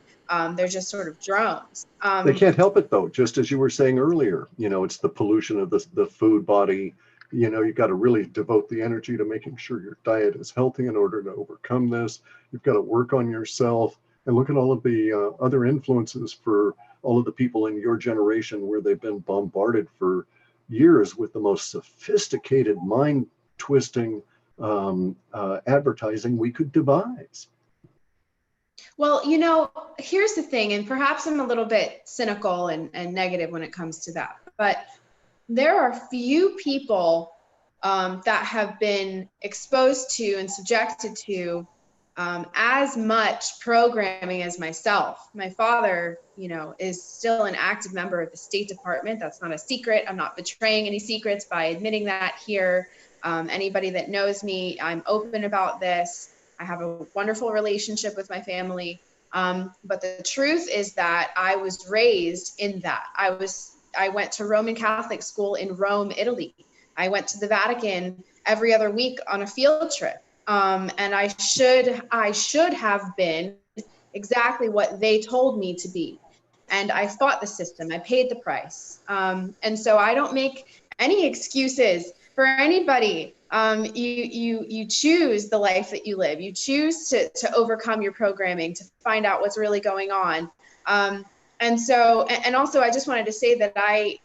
They're just sort of drones. They can't help it though, just as you were saying earlier, you know, it's the pollution of the food body. You know, you've got to really devote the energy to making sure your diet is healthy in order to overcome this. You've got to work on yourself, and look at all of the other influences for all of the people in your generation where they've been bombarded for years with the most sophisticated, mind-twisting advertising we could devise. Well, you know, here's the thing, and perhaps I'm a little bit cynical and negative when it comes to that, but there are few people that have been exposed to and subjected to as much programming as myself. My father, you know, is still an active member of the State Department. That's not a secret. I'm not betraying any secrets by admitting that here. Anybody that knows me, I'm open about this. I have a wonderful relationship with my family. But the truth is that I was raised in that. I went to Roman Catholic school in Rome, Italy. I went to the Vatican every other week on a field trip. And I should have been exactly what they told me to be. And I fought the system. I paid the price. And so I don't make any excuses for anybody. You choose the life that you live. You choose to overcome your programming, to find out what's really going on. And so, and also I just wanted to say that I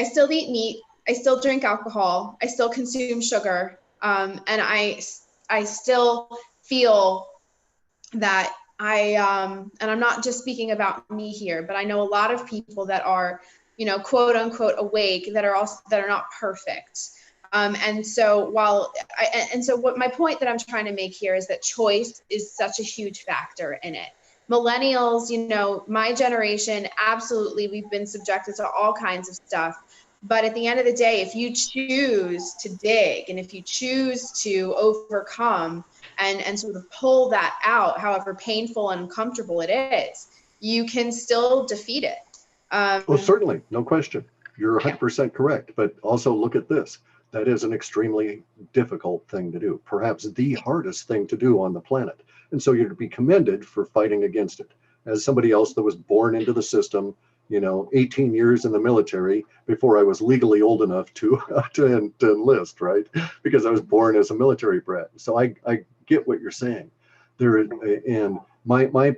still eat meat. I still drink alcohol. I still consume sugar. And I still feel that and I'm not just speaking about me here, but I know a lot of people that are, you know, quote unquote awake, that are not perfect. And so what my point that I'm trying to make here is that choice is such a huge factor in it. Millennials, you know, my generation, absolutely, we've been subjected to all kinds of stuff. But at the end of the day, if you choose to dig and if you choose to overcome and sort of pull that out, however painful and uncomfortable it is, you can still defeat it. Well, certainly, no question. You're 100% correct. But also look at this. That is an extremely difficult thing to do, perhaps the hardest thing to do on the planet. And so you're to be commended for fighting against it. As somebody else that was born into the system, you know, 18 years in the military before I was legally old enough to enlist, right? Because I was born as a military brat. So I get what you're saying. And my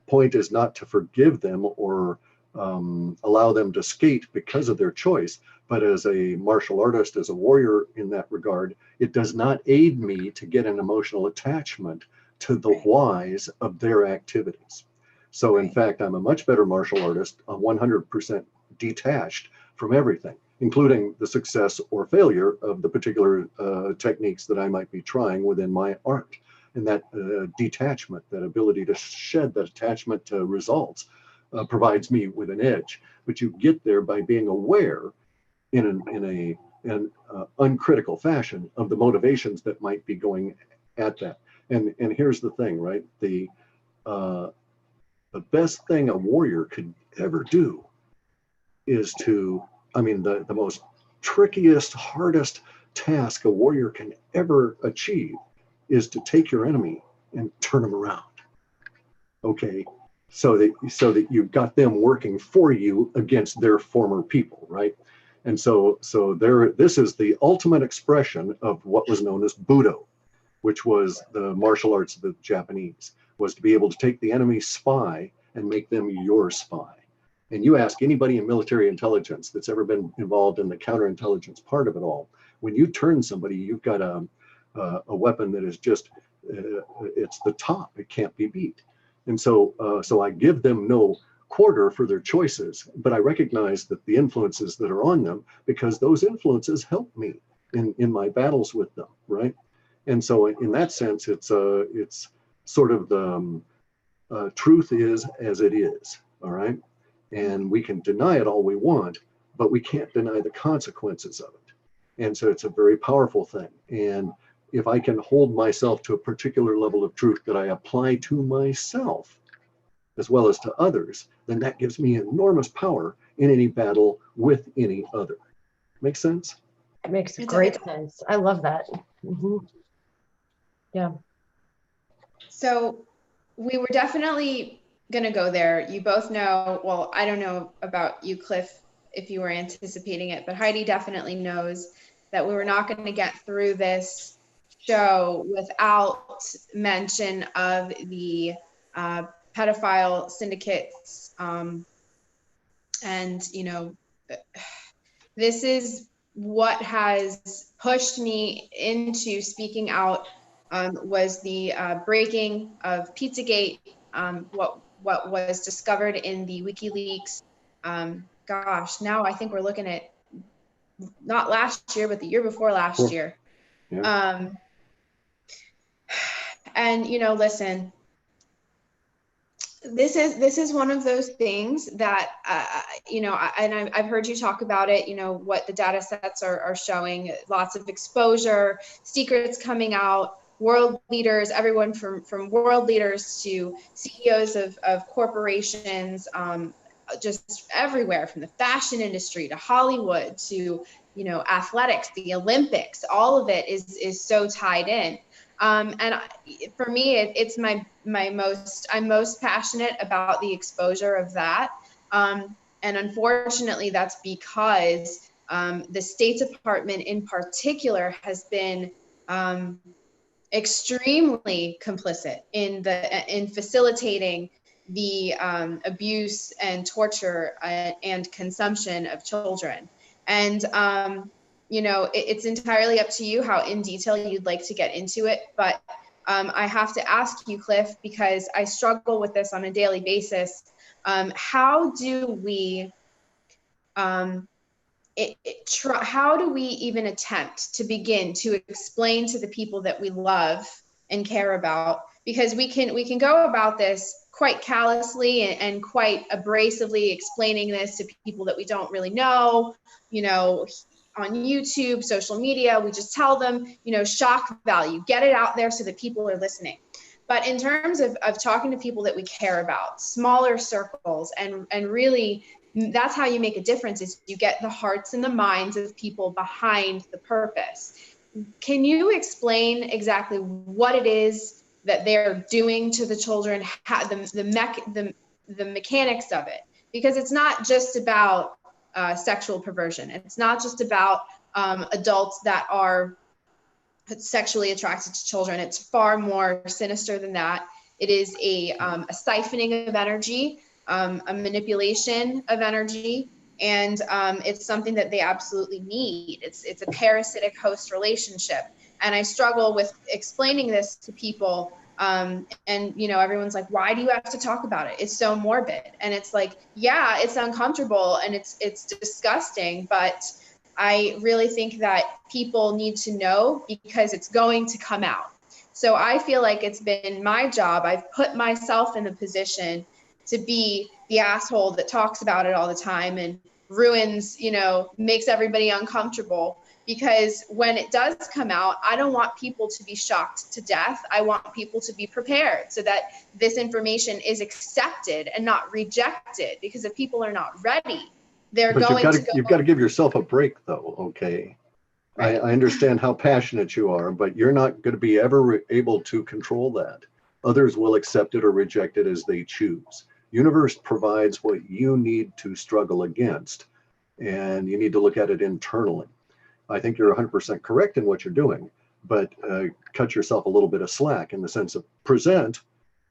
point is not to forgive them or allow them to skate because of their choice, but as a martial artist, as a warrior in that regard, it does not aid me to get an emotional attachment to the whys of their activities. So in fact, I'm a much better martial artist, 100% detached from everything, including the success or failure of the particular techniques that I might be trying within my art. And that detachment, that ability to shed that attachment to results provides me with an edge. But you get there by being aware in an uncritical fashion of the motivations that might be going at that. And here's the thing, right? The best thing a warrior could ever do is to, the most trickiest, hardest task a warrior can ever achieve is to take your enemy and turn them around. Okay, so that you've got them working for you against their former people, right? And so this is the ultimate expression of what was known as Budo, which was the martial arts of the Japanese, was to be able to take the enemy's spy and make them your spy. And you ask anybody in military intelligence that's ever been involved in the counterintelligence part of it all, when you turn somebody, you've got a weapon that is just, it's the top, it can't be beat. And so I give them no quarter for their choices, but I recognize that the influences that are on them, because those influences help me in my battles with them, right? And so in that sense, it's sort of the truth is as it is, all right? And we can deny it all we want, but we can't deny the consequences of it. And so it's a very powerful thing. And if I can hold myself to a particular level of truth that I apply to myself, as well as to others, then that gives me enormous power in any battle with any other. Make sense? It makes great sense. I love that. Mm-hmm. Yeah. So we were definitely going to go there. You both know, well, I don't know about you, Clif, if you were anticipating it, but Heidi definitely knows that we were not going to get through this show without mention of the pedophile syndicates. And, you know, this is what has pushed me into speaking out, was the breaking of Pizzagate, what was discovered in the WikiLeaks. Gosh, now I think we're looking at not last year, but the year before last year. Yeah. And, you know, listen, this is one of those things that, you know, and I've heard you talk about it, you know, what the data sets are showing, lots of exposure, secrets coming out, world leaders, everyone from world leaders to CEOs of corporations, just everywhere, from the fashion industry to Hollywood to, you know, athletics, the Olympics, all of it is so tied in. And for me, it's I'm most passionate about the exposure of that. And unfortunately, that's because the State Department in particular has been extremely complicit in facilitating the abuse and torture and consumption of children. And you know, it's entirely up to you how in detail you'd like to get into it. But I have to ask you, Clif, because I struggle with this on a daily basis. How do we how do we even attempt to begin to explain to the people that we love and care about? Because we can go about this quite callously and quite abrasively, explaining this to people that we don't really know, you know, on YouTube, social media. We just tell them, you know, shock value, get it out there so that people are listening. But in terms of talking to people that we care about, smaller circles, and really, that's how you make a difference, is you get the hearts and the minds of people behind the purpose. Can you explain exactly what it is that they're doing to the children, the mechanics of it? Because it's not just about sexual perversion. It's not just about adults that are sexually attracted to children. It's far more sinister than that. It is a siphoning of energy, a manipulation of energy, and it's something that they absolutely need. It's a parasitic host relationship. And I struggle with explaining this to people. And, you know, everyone's like, why do you have to talk about it? It's so morbid. And it's like, yeah, it's uncomfortable and it's disgusting, but I really think that people need to know, because it's going to come out. So I feel like it's been my job. I've put myself in the position to be the asshole that talks about it all the time and ruins, you know, makes everybody uncomfortable. Because when it does come out, I don't want people to be shocked to death. I want people to be prepared so that this information is accepted and not rejected. Because if people are not ready, you've got to give yourself a break, though. Okay, right. I understand how passionate you are, but you're not going to be ever able to control that. Others will accept it or reject it as they choose. Universe provides what you need to struggle against, and you need to look at it internally. I think you're 100% correct in what you're doing, but cut yourself a little bit of slack in the sense of present,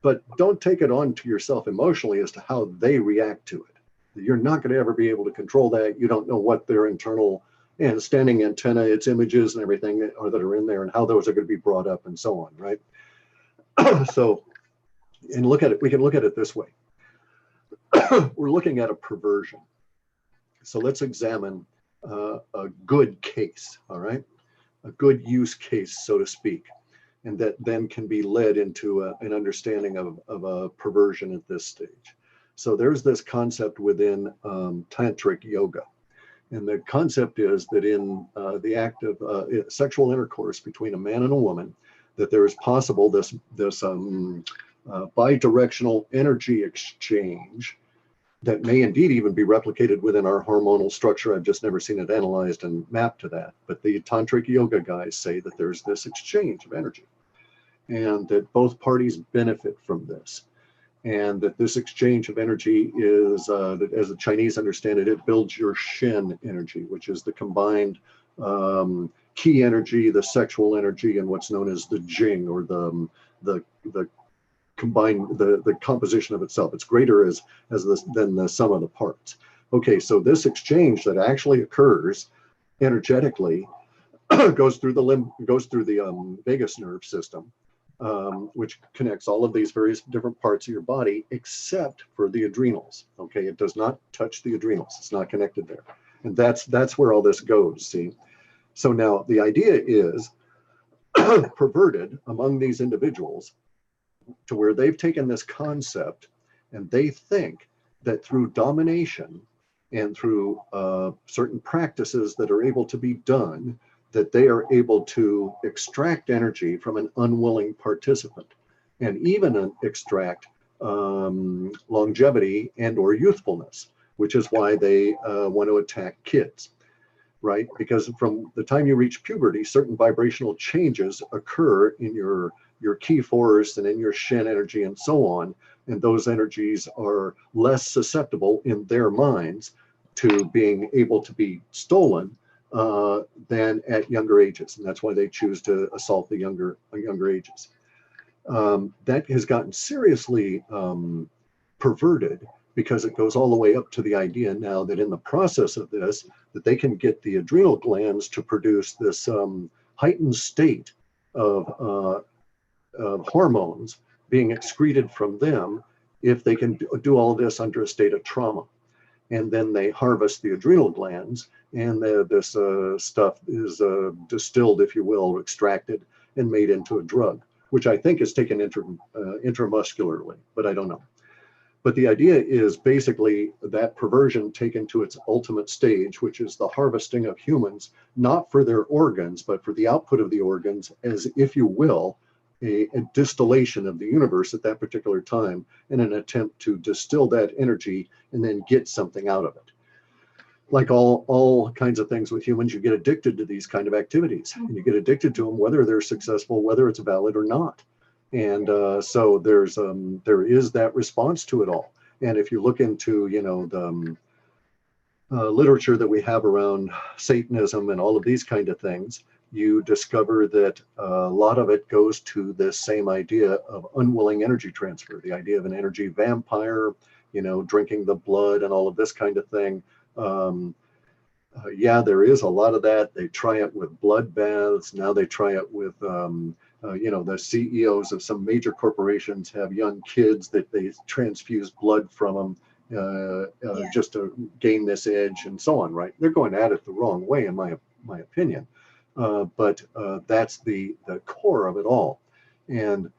but don't take it on to yourself emotionally as to how they react to it. You're not going to ever be able to control that. You don't know what their internal and standing antenna, its images and everything that are in there, and how those are going to be brought up and so on, right? So, and look at it, we can look at it this way. We're looking at a perversion. So let's examine a good case, all right? A good use case, so to speak, and that then can be led into an understanding of a perversion at this stage. So there's this concept within tantric yoga. And the concept is that in the act of sexual intercourse between a man and a woman, that there is possible this bidirectional energy exchange that may indeed even be replicated within our hormonal structure. I've just never seen it analyzed and mapped to that. But the tantric yoga guys say that there's this exchange of energy and that both parties benefit from this. And that this exchange of energy is, that as the Chinese understand it, it builds your Shen energy, which is the combined key energy, the sexual energy, and what's known as the Jing, or the combined, the composition of itself. It's greater than the sum of the parts. Okay, so this exchange that actually occurs energetically goes through the vagus nerve system. Which connects all of these various different parts of your body, except for the adrenals. Okay, it does not touch the adrenals. It's not connected there, and that's where all this goes. See, so now the idea is perverted among these individuals to where they've taken this concept and they think that through domination and through certain practices that are able to be done, that they are able to extract energy from an unwilling participant, and even extract longevity and or youthfulness, which is why they want to attack kids, right? Because from the time you reach puberty, certain vibrational changes occur in your ki force and in your Shen energy and so on, and those energies are less susceptible in their minds to being able to be stolen than at younger ages, and that's why they choose to assault the younger ages. That has gotten seriously perverted, because it goes all the way up to the idea now that in the process of this, that they can get the adrenal glands to produce this heightened state of hormones being excreted from them if they can do all of this under a state of trauma. And then they harvest the adrenal glands, and this stuff is distilled, if you will, extracted and made into a drug, which I think is taken intramuscularly, but I don't know. But the idea is basically that perversion taken to its ultimate stage, which is the harvesting of humans, not for their organs, but for the output of the organs, as, if you will, a distillation of the universe at that particular time, in an attempt to distill that energy and then get something out of it. Like all kinds of things with humans, you get addicted to these kind of activities, and you get addicted to them whether they're successful, whether it's valid or not. And so there is that response to it all. And if you look into, you know, the literature that we have around Satanism and all of these kind of things, you discover that a lot of it goes to this same idea of unwilling energy transfer, the idea of an energy vampire, you know, drinking the blood and all of this kind of thing. Yeah, there is a lot of that. They try it with blood baths. Now they try it with, you know, the CEOs of some major corporations have young kids that they transfuse blood from them just to gain this edge and so on, right? They're going at it the wrong way, in my opinion. But that's the core of it all. And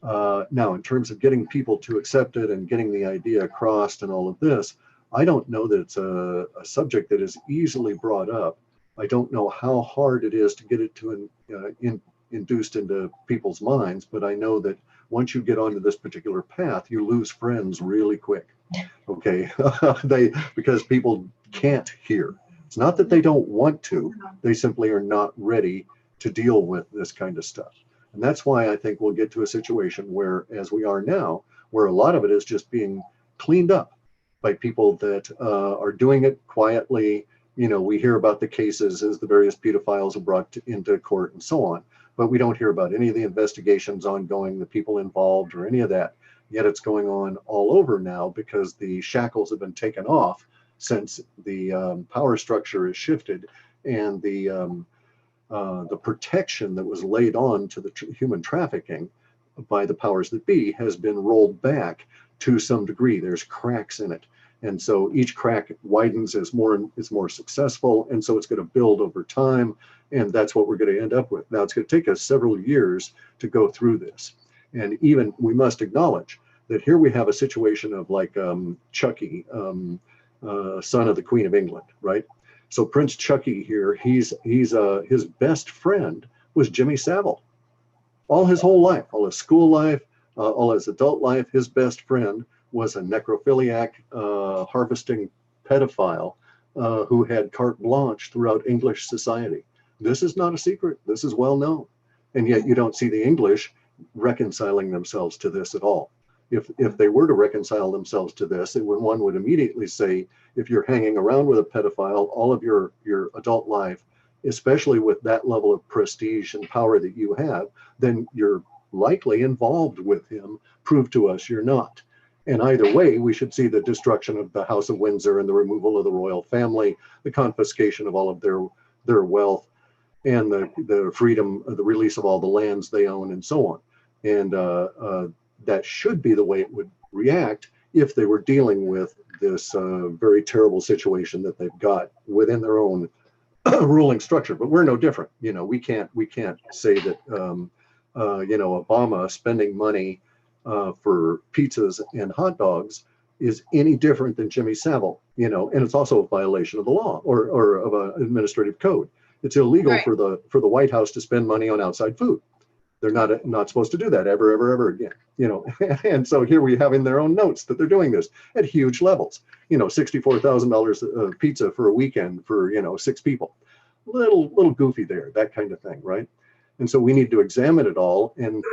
now, in terms of getting people to accept it and getting the idea across and all of this, I don't know that it's a subject that is easily brought up. I don't know how hard it is to get it to induced into people's minds, but I know that once you get onto this particular path, you lose friends really quick. Okay, because people can't hear. It's not that they don't want to, they simply are not ready to deal with this kind of stuff. And that's why I think we'll get to a situation where, as we are now, where a lot of it is just being cleaned up by people that are doing it quietly. You know, we hear about the cases as the various pedophiles are brought into court and so on. but we don't hear about any of the investigations ongoing, the people involved, or any of that. Yet it's going on all over now because the shackles have been taken off since the power structure is shifted, and the protection that was laid on to the human trafficking by the powers that be has been rolled back to some degree. There's cracks in it. And so each crack widens as it's more successful. And so it's going to build over time. And that's what we're going to end up with. Now, it's going to take us several years to go through this. And even we must acknowledge that here we have a situation of like Chucky, son of the Queen of England, right? So Prince Chucky here, his best friend was Jimmy Savile. All his whole life, all his school life, all his adult life, his best friend was a necrophiliac, harvesting pedophile who had carte blanche throughout English society. This is not a secret. This is well known. And yet you don't see the English reconciling themselves to this at all. If they were to reconcile themselves to this, one would immediately say, if you're hanging around with a pedophile all of your adult life, especially with that level of prestige and power that you have, then you're likely involved with him. Prove to us you're not. And either way, we should see the destruction of the House of Windsor and the removal of the royal family, the confiscation of all of their wealth, and the freedom, the release of all the lands they own, and so on. And that should be the way it would react if they were dealing with this very terrible situation that they've got within their own ruling structure. But we're no different. You know, we can't say that Obama spending money for pizzas and hot dogs is any different than Jimmy Savile. You know, and it's also a violation of the law or of an administrative code. It's illegal Right. for the White House to spend money on outside food. They're not supposed to do that ever again, you know. And so here we have in their own notes that they're doing this at huge levels. You know, $64,000 of pizza for a weekend for 6 people. Little goofy there, that kind of thing, right? And so we need to examine it all. And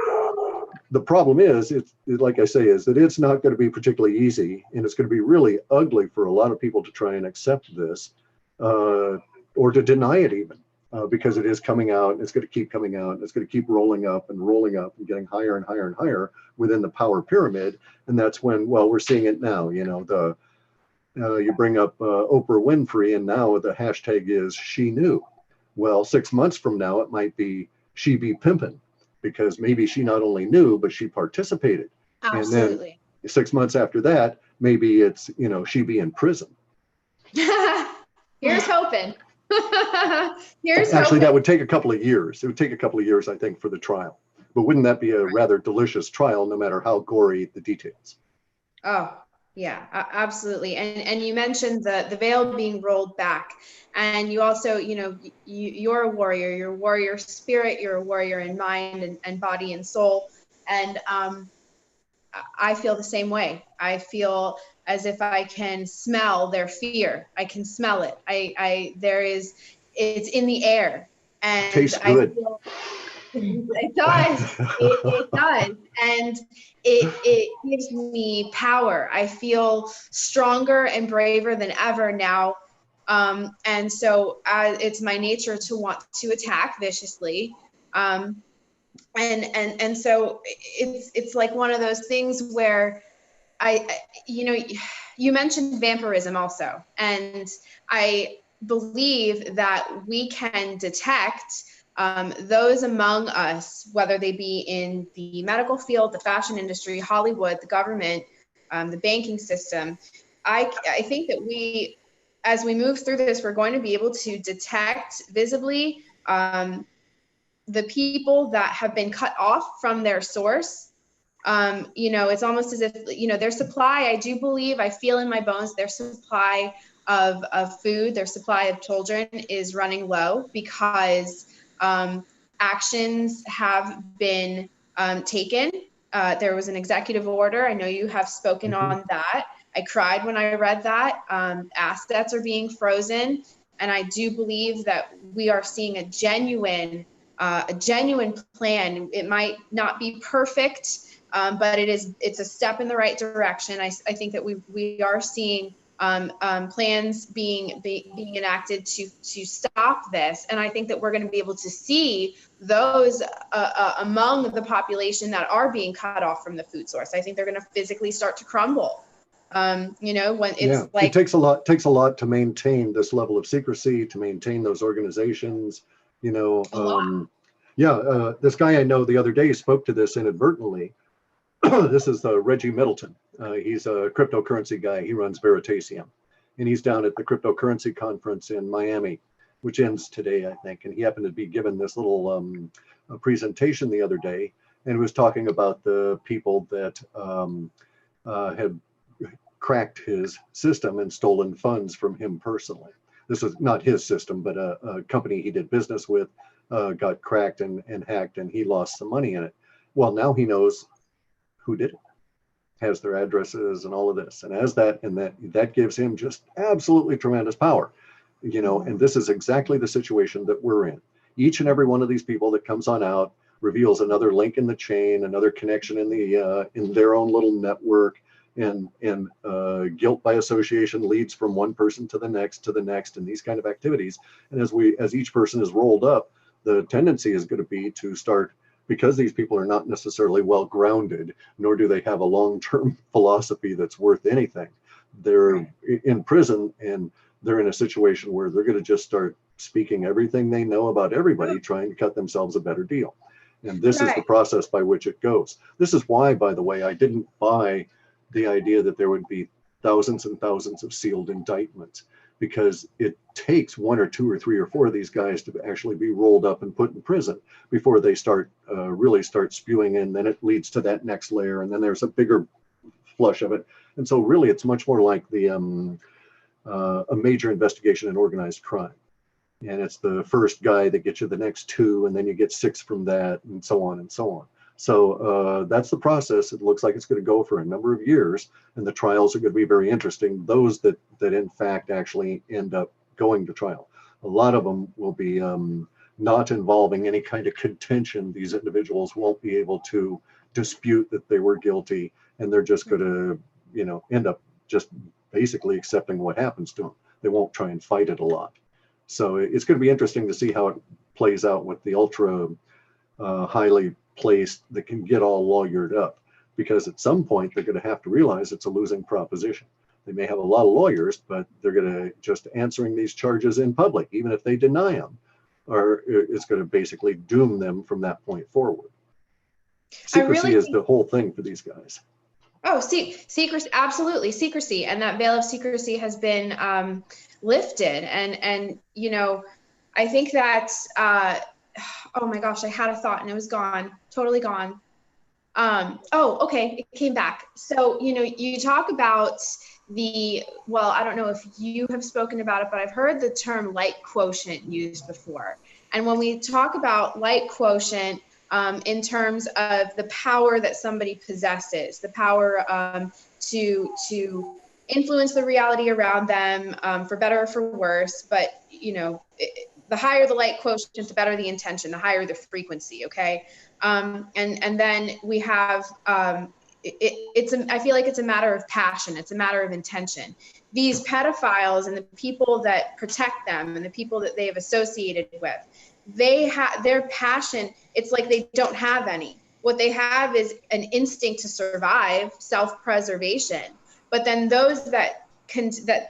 the problem is, like I say, is that it's not going to be particularly easy, and it's going to be really ugly for a lot of people to try and accept this, or to deny it even. Because it is coming out, and it's going to keep coming out, and it's going to keep rolling up and getting higher and higher and higher within the power pyramid. And that's when, well, we're seeing it now. You know, you bring up Oprah Winfrey, and now the hashtag is she knew. Well, 6 months from now, it might be she be pimpin', because maybe she not only knew, but she participated. Absolutely. And then 6 months after that, maybe it's, she be in prison. Here's hoping. Actually, that would take a couple of years. It would take a couple of years, I think, for the trial. But wouldn't that be a rather delicious trial, no matter how gory the details? Oh, yeah, absolutely. And you mentioned the veil being rolled back. And you also, you're a warrior, you're a warrior spirit, you're a warrior in mind and body and soul. And I feel the same way. I feel as if I can smell their fear. I can smell it. It's in the air. And tastes good. I feel, it does. It does. And it gives me power. I feel stronger and braver than ever now. And so it's my nature to want to attack viciously. And so it's like one of those things where you mentioned vampirism also, and I believe that we can detect those among us, whether they be in the medical field, the fashion industry, Hollywood, the government, the banking system. I think that as we move through this, we're going to be able to detect visibly the people that have been cut off from their source. It's almost as if, their supply, I do believe, I feel in my bones, their supply of food, their supply of children is running low because actions have been taken. There was an executive order. I know you have spoken on that. I cried when I read that. Assets are being frozen. And I do believe that we are seeing a genuine plan. It might not be perfect, but it's a step in the right direction. I think that we are seeing plans being enacted to stop this. And I think that we're going to be able to see those among the population that are being cut off from the food source. I think they're going to physically start to crumble. You know, when it's like, it takes a lot to maintain this level of secrecy, to maintain those organizations, you know. This guy I know the other day spoke to this inadvertently. This is Reggie Middleton. He's a cryptocurrency guy. He runs Veritasium, and he's down at the cryptocurrency conference in Miami, which ends today, I think. And he happened to be given this little presentation the other day, and was talking about the people that had cracked his system and stolen funds from him personally. This was not his system, but a company he did business with got cracked and hacked, and he lost some money in it. Well, now he knows who did it, has their addresses and all of this. And as that gives him just absolutely tremendous power, you know, and this is exactly the situation that we're in. Each and every one of these people that comes on out reveals another link in the chain, another connection in the in their own little network, and guilt by association leads from one person to the next, and these kind of activities. And as each person is rolled up, the tendency is going to be to start, because these people are not necessarily well grounded, nor do they have a long-term philosophy that's worth anything. They're in prison, and they're in a situation where they're going to just start speaking everything they know about everybody, trying to cut themselves a better deal. And this is the process by which it goes. This is why, by the way, I didn't buy the idea that there would be thousands and thousands of sealed indictments, because it takes 1 or 2 or 3 or 4 of these guys to actually be rolled up and put in prison before they really start spewing in. Then it leads to that next layer, and then there's a bigger flush of it. And so really it's much more like the a major investigation in organized crime. And it's the first guy that gets you the next 2, and then you get 6 from that, and so on and so on. So that's the process. It looks like it's going to go for a number of years, and the trials are going to be very interesting. Those that in fact actually end up going to trial. A lot of them will be not involving any kind of contention. These individuals won't be able to dispute that they were guilty, and they're just going to, you know, end up just basically accepting what happens to them. They won't try and fight it a lot. So it's going to be interesting to see how it plays out with the ultra highly placed that can get all lawyered up, because at some point they're going to have to realize it's a losing proposition. They may have a lot of lawyers, but they're going to just answering these charges in public, even if they deny them, or it's going to basically doom them from that point forward. Secrecy is the whole thing for these guys. Oh, secrecy, absolutely, secrecy, and that veil of secrecy has been lifted. And you know, I think that oh my gosh, I had a thought and it was gone, totally gone. Oh, okay, it came back. So, you know, you talk about well, I don't know if you have spoken about it, but I've heard the term light quotient used before. And when we talk about light quotient, in terms of the power that somebody possesses, the power to influence the reality around them, for better or for worse, but, you know, the higher the light quotient, the better the intention, the higher the frequency, okay? And then we have, I feel like it's a matter of passion, it's a matter of intention. These pedophiles and the people that protect them and the people that they have associated with, they have their passion, it's like they don't have any. What they have is an instinct to survive, self-preservation. But then those that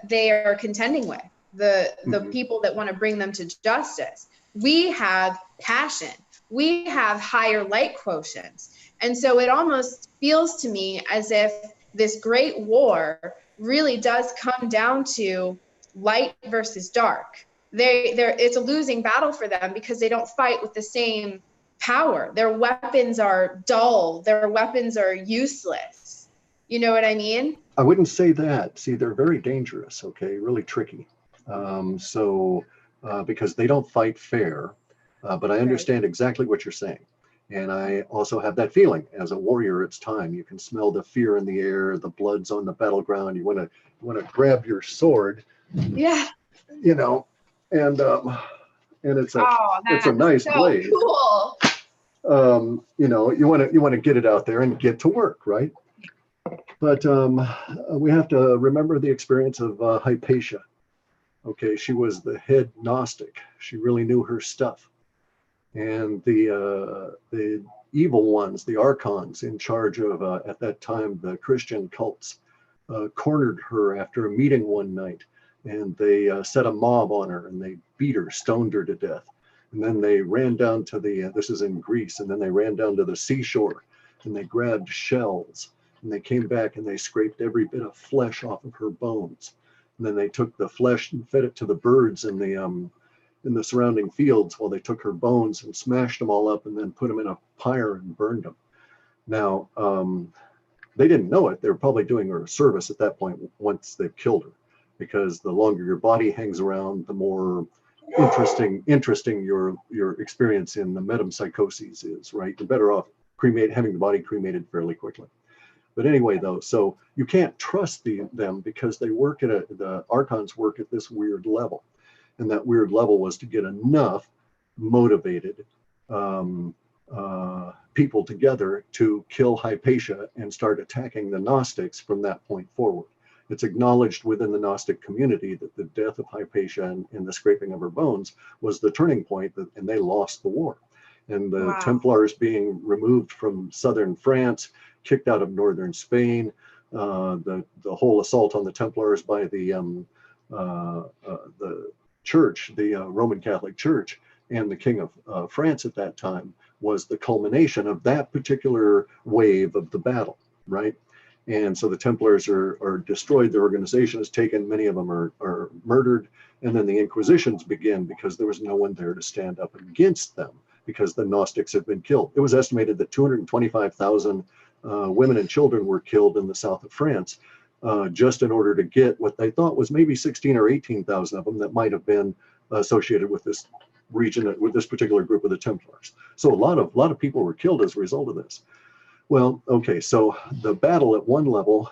they are contending with, the people that want to bring them to justice, we have passion, we have higher light quotients. And so it almost feels to me as if this great war really does come down to light versus dark. It's a losing battle for them because they don't fight with the same power. Their weapons are dull, their weapons are useless. You know what I mean? I wouldn't say that. See, they're very dangerous, okay, really tricky. Because they don't fight fair, but I understand exactly what you're saying. And I also have that feeling as a warrior, it's time. You can smell the fear in the air, the blood's on the battleground. You want to grab your sword. Yeah. You know, and it's a nice blade. Cool. You know, you want to get it out there and get to work, right? But we have to remember the experience of Hypatia. Okay, she was the head Gnostic. She really knew her stuff. And the evil ones, the archons in charge of, at that time, the Christian cults, cornered her after a meeting one night. And they set a mob on her and they beat her, stoned her to death. And then they ran down to the, this is in Greece, and then they ran down to the seashore and they grabbed shells. And they came back and they scraped every bit of flesh off of her bones. And then they took the flesh and fed it to the birds in the surrounding fields while they took her bones and smashed them all up and then put them in a pyre and burned them. Now, they didn't know it. They were probably doing her a service at that point once they've killed her, because the longer your body hangs around, the more interesting your experience in the metempsychoses is, right? You're better off having the body cremated fairly quickly. But anyway, though, so you can't trust them because they work the archons work at this weird level. And that weird level was to get enough motivated people together to kill Hypatia and start attacking the Gnostics from that point forward. It's acknowledged within the Gnostic community that the death of Hypatia and the scraping of her bones was the turning point, and they lost the war. And the Wow. Templars being removed from southern France, kicked out of northern Spain, the whole assault on the Templars by the church, the Roman Catholic Church, and the King of France at that time was the culmination of that particular wave of the battle, right? And so the Templars are destroyed, their organization is taken, many of them are murdered, and then the Inquisitions begin because there was no one there to stand up against them because the Gnostics had been killed. It was estimated that 225,000 women and children were killed in the south of France, just in order to get what they thought was maybe 16 or 18,000 of them that might have been associated with this region, with this particular group of the Templars. So a lot of people were killed as a result of this. Well, okay, so the battle at one level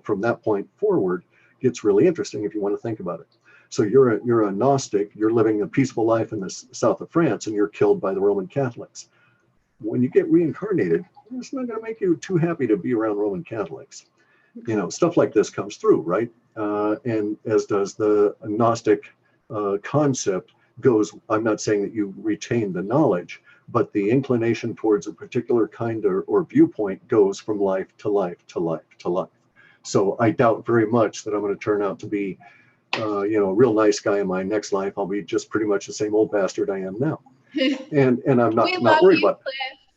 from that point forward gets really interesting if you want to think about it. So you're a Gnostic, you're living a peaceful life in the south of France, and you're killed by the Roman Catholics. When you get reincarnated, it's not going to make you too happy to be around Roman Catholics. You know, stuff like this comes through, right? And as does the Gnostic concept goes. I'm not saying that you retain the knowledge, but the inclination towards a particular kind or viewpoint goes from life to life to life to life. So I doubt very much that I'm going to turn out to be, a real nice guy in my next life. I'll be just pretty much the same old bastard I am now, and I'm not worried about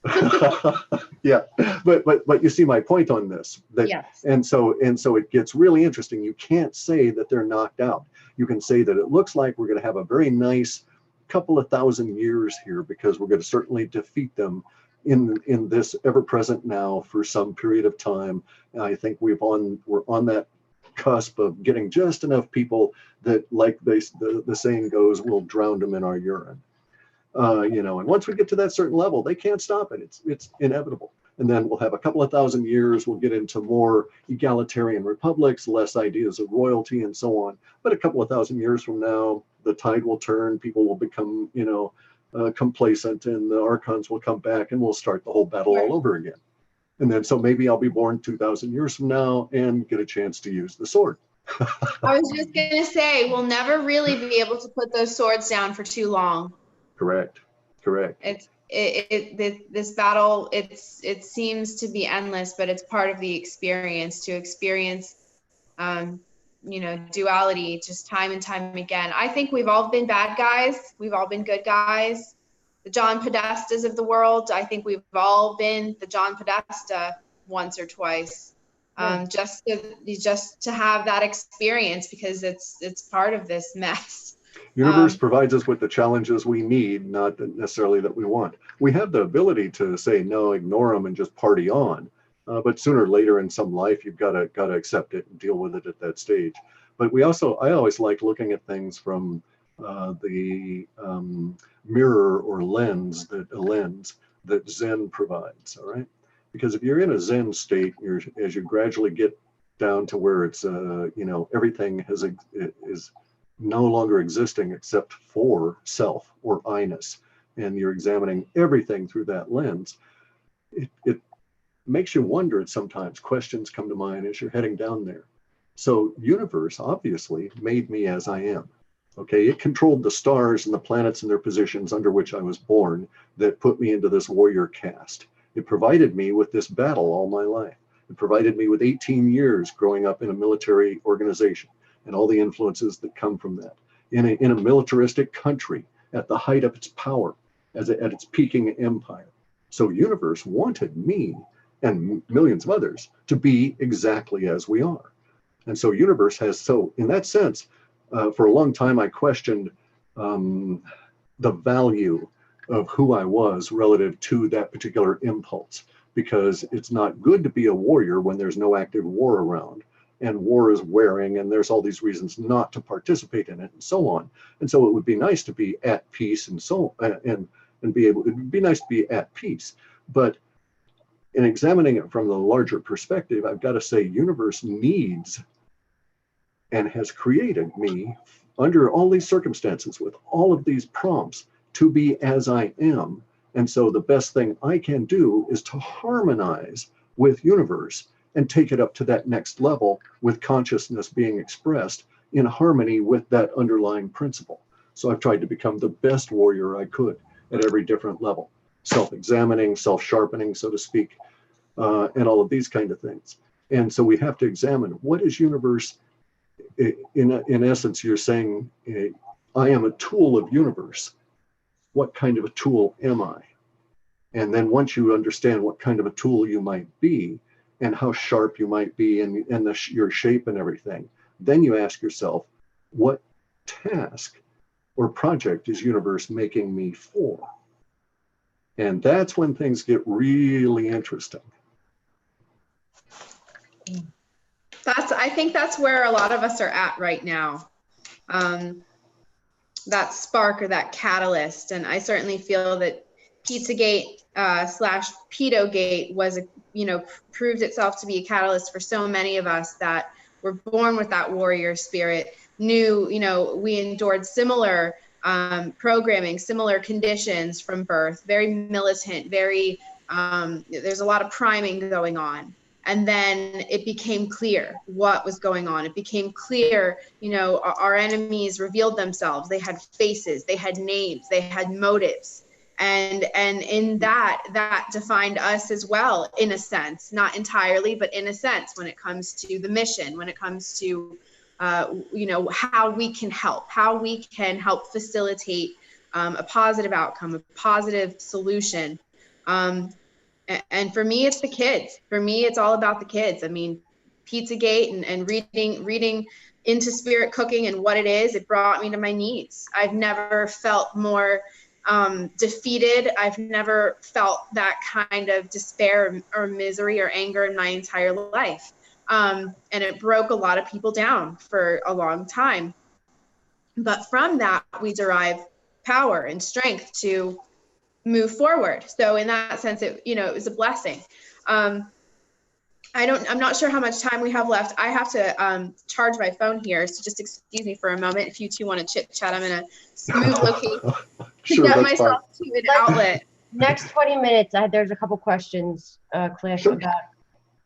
it. Yeah, but you see my point on this. That, Yes. and so it gets really interesting. You can't say that they're knocked out. You can say that it looks like we're going to have a very nice couple of thousand years here because we're going to certainly defeat them in this ever-present now for some period of time. And I think we're on that cusp of getting just enough people that, like the saying goes, we'll drown them in our urine. And once we get to that certain level, they can't stop it. It's inevitable. And then we'll have a couple of thousand years. We'll get into more egalitarian republics, less ideas of royalty and so on. But a couple of thousand years from now, the tide will turn. People will become, complacent, and the archons will come back, and we'll start the whole battle all over again. And then so maybe I'll be born 2,000 years from now and get a chance to use the sword. I was just going to say, we'll never really be able to put those swords down for too long. Correct. This battle, it seems to be endless, but it's part of the experience to experience, duality just time and time again. I think we've all been bad guys. We've all been good guys. The John Podestas of the world. I think we've all been the John Podesta once or twice, just to have that experience because it's part of this mess. Universe provides us with the challenges we need, not necessarily that we want. We have the ability to say no, ignore them, and just party on. But sooner or later in some life, you've got to accept it and deal with it at that stage. But I always like looking at things from the mirror or lens that Zen provides. All right, because if you're in a Zen state, as you gradually get down to where it's everything is no longer existing except for self or I-ness, and you're examining everything through that lens, it makes you wonder at sometimes. Questions come to mind as you're heading down there. So universe obviously made me as I am. Okay, it controlled the stars and the planets and their positions under which I was born that put me into this warrior caste. It provided me with this battle all my life. It provided me with 18 years growing up in a military organization and all the influences that come from that. In a militaristic country at the height of its power, at its peaking empire. So universe wanted me and millions of others to be exactly as we are. And so universe has, so in that sense, for a long time, I questioned the value of who I was relative to that particular impulse, because it's not good to be a warrior when there's no active war around, and war is wearing, and there's all these reasons not to participate in it, and so on. And so it would be nice to be at peace, and so and be able. It would be nice to be at peace, but in examining it from the larger perspective, I've got to say, universe needs and has created me under all these circumstances with all of these prompts to be as I am. And so the best thing I can do is to harmonize with universe and take it up to that next level with consciousness being expressed in harmony with that underlying principle. So I've tried to become the best warrior I could at every different level, self-examining, self-sharpening, so to speak, and all of these kind of things. And so we have to examine, what is universe? In essence, you're saying, I am a tool of universe. What kind of a tool am I? And then once you understand what kind of a tool you might be and how sharp you might be and your shape and everything, then you ask yourself, what task or project is universe making me for? And that's when things get really interesting. I think that's where a lot of us are at right now. That spark or that catalyst. And I certainly feel that Pizzagate / Pedogate was, proved itself to be a catalyst for so many of us that were born with that warrior spirit, we endured similar programming, similar conditions from birth, very militant, very, there's a lot of priming going on. And then it became clear what was going on. It became clear, our enemies revealed themselves. They had faces, they had names, they had motives. And in that defined us as well, in a sense, not entirely, but in a sense, when it comes to the mission, when it comes to, how we can help facilitate a positive outcome, a positive solution. And for me, it's the kids. For me, it's all about the kids. I mean, Pizzagate and reading into spirit cooking and what it is, it brought me to my knees. I've never felt more defeated. I've never felt that kind of despair or misery or anger in my entire life. And it broke a lot of people down for a long time. But from that, we derive power and strength to move forward. So in that sense, it was a blessing. I'm not sure how much time we have left. I have to charge my phone here, so just excuse me for a moment. If you two want to chit chat, I'm in a smooth location to get myself to an outlet. Next 20 minutes, there's a couple questions, Clif, Sure. about.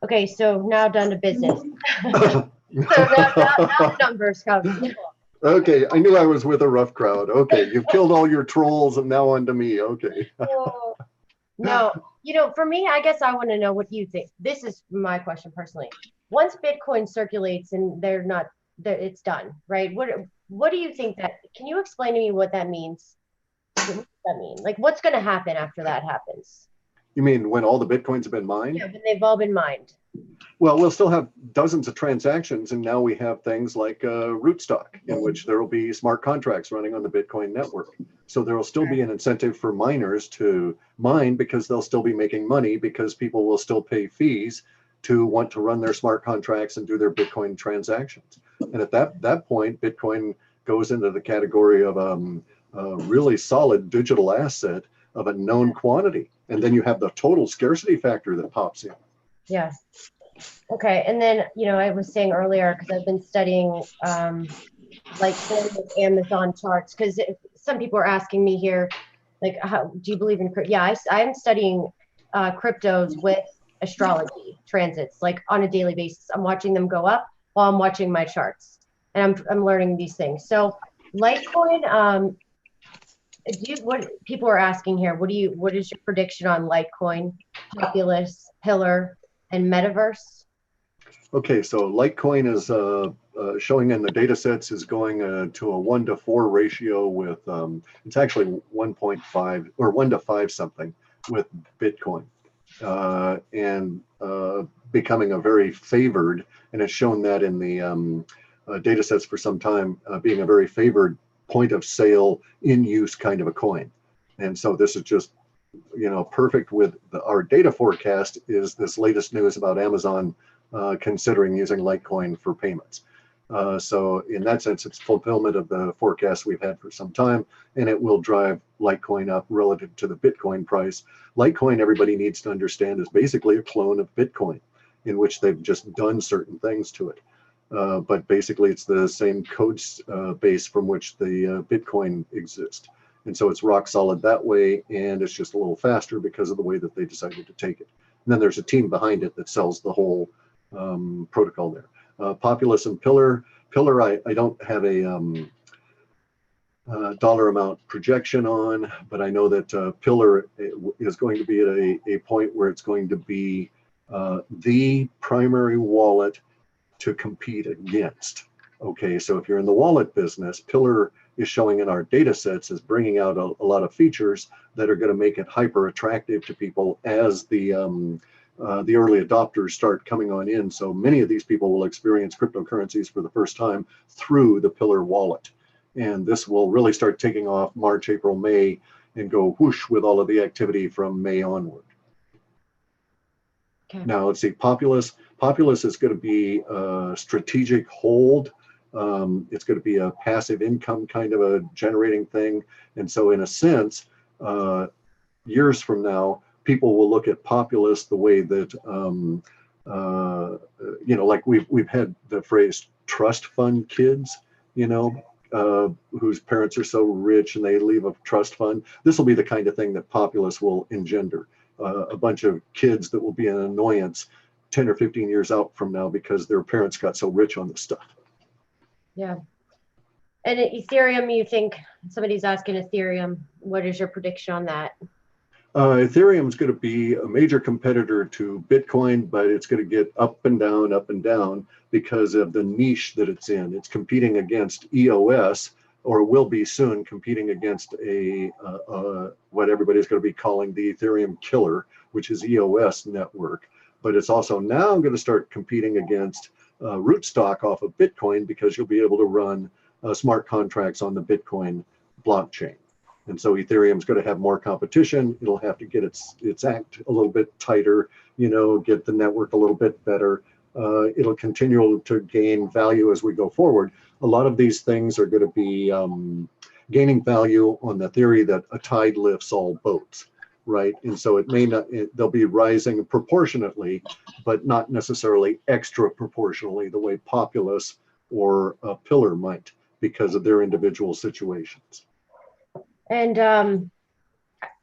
Okay, so now down to business. So now numbers come. Okay, I knew I was with a rough crowd. Okay, you've killed all your trolls and now onto me. Okay. No, for me, I guess I want to know what you think. This is my question personally. Once Bitcoin circulates and it's done, right? What do you think can you explain to me what that means? What does that mean? Like, what's going to happen after that happens? You mean when all the Bitcoins have been mined? Yeah, when they've all been mined. Well, we'll still have dozens of transactions, and now we have things like Rootstock, in which there will be smart contracts running on the Bitcoin network. So there will still be an incentive for miners to mine, because they'll still be making money, because people will still pay fees to want to run their smart contracts and do their Bitcoin transactions. And at that point, Bitcoin goes into the category of a really solid digital asset of a known quantity. And then you have the total scarcity factor that pops in. Yeah. Okay. And then, I was saying earlier, because I've been studying like Amazon charts, because some people are asking me here, like, how do you believe in crypto? Yeah, I'm studying cryptos with astrology transits, like on a daily basis. I'm watching them go up while I'm watching my charts, and I'm learning these things. So Litecoin, what people are asking here, what is your prediction on Litecoin, Populous, Pillar, and Metaverse? Okay, so Litecoin is showing in the data sets is going to a 1-to-4 ratio with, it's actually 1.5 or 1-to-5 something with Bitcoin, and becoming a very favored, and it's shown that in the data sets for some time, being a very favored point of sale in use kind of a coin. And so this is just, perfect with our data forecast is this latest news about Amazon considering using Litecoin for payments. So in that sense, it's fulfillment of the forecast we've had for some time, and it will drive Litecoin up relative to the Bitcoin price. Litecoin, everybody needs to understand, is basically a clone of Bitcoin, in which they've just done certain things to it. But basically, it's the same code base from which the Bitcoin exists. And so it's rock solid that way, and it's just a little faster because of the way that they decided to take it. And then there's a team behind it that sells the whole protocol there. Populous and Pillar, I don't have a dollar amount projection on, but I know that Pillar is going to be at a point where it's going to be the primary wallet to compete against. Okay, so if you're in the wallet business, Pillar is showing in our data sets is bringing out a lot of features that are going to make it hyper attractive to people as the early adopters start coming on in. So many of these people will experience cryptocurrencies for the first time through the Pillar wallet. And this will really start taking off March, April, May, and go whoosh with all of the activity from May onward. Okay. Now let's see, Populous is going to be a strategic hold. It's going to be a passive income kind of a generating thing. And so in a sense, years from now, people will look at Populous the way that, like we've had the phrase trust fund kids, whose parents are so rich and they leave a trust fund. This will be the kind of thing that Populous will engender. A bunch of kids that will be an annoyance 10 or 15 years out from now because their parents got so rich on this stuff. Yeah. And Ethereum, you think somebody's asking Ethereum, what is your prediction on that? Ethereum is going to be a major competitor to Bitcoin, but it's going to get up and down because of the niche that it's in. It's competing against EOS, or will be soon competing against what everybody's going to be calling the Ethereum killer, which is EOS network. But it's also now going to start competing against rootstock off of Bitcoin, because you'll be able to run smart contracts on the Bitcoin blockchain. And so Ethereum is going to have more competition. It'll have to get its act a little bit tighter, get the network a little bit better. It'll continue to gain value as we go forward. A lot of these things are going to be gaining value on the theory that a tide lifts all boats, right? And so they'll be rising proportionately, but not necessarily extra proportionally the way Populous or Pillar might, because of their individual situations. And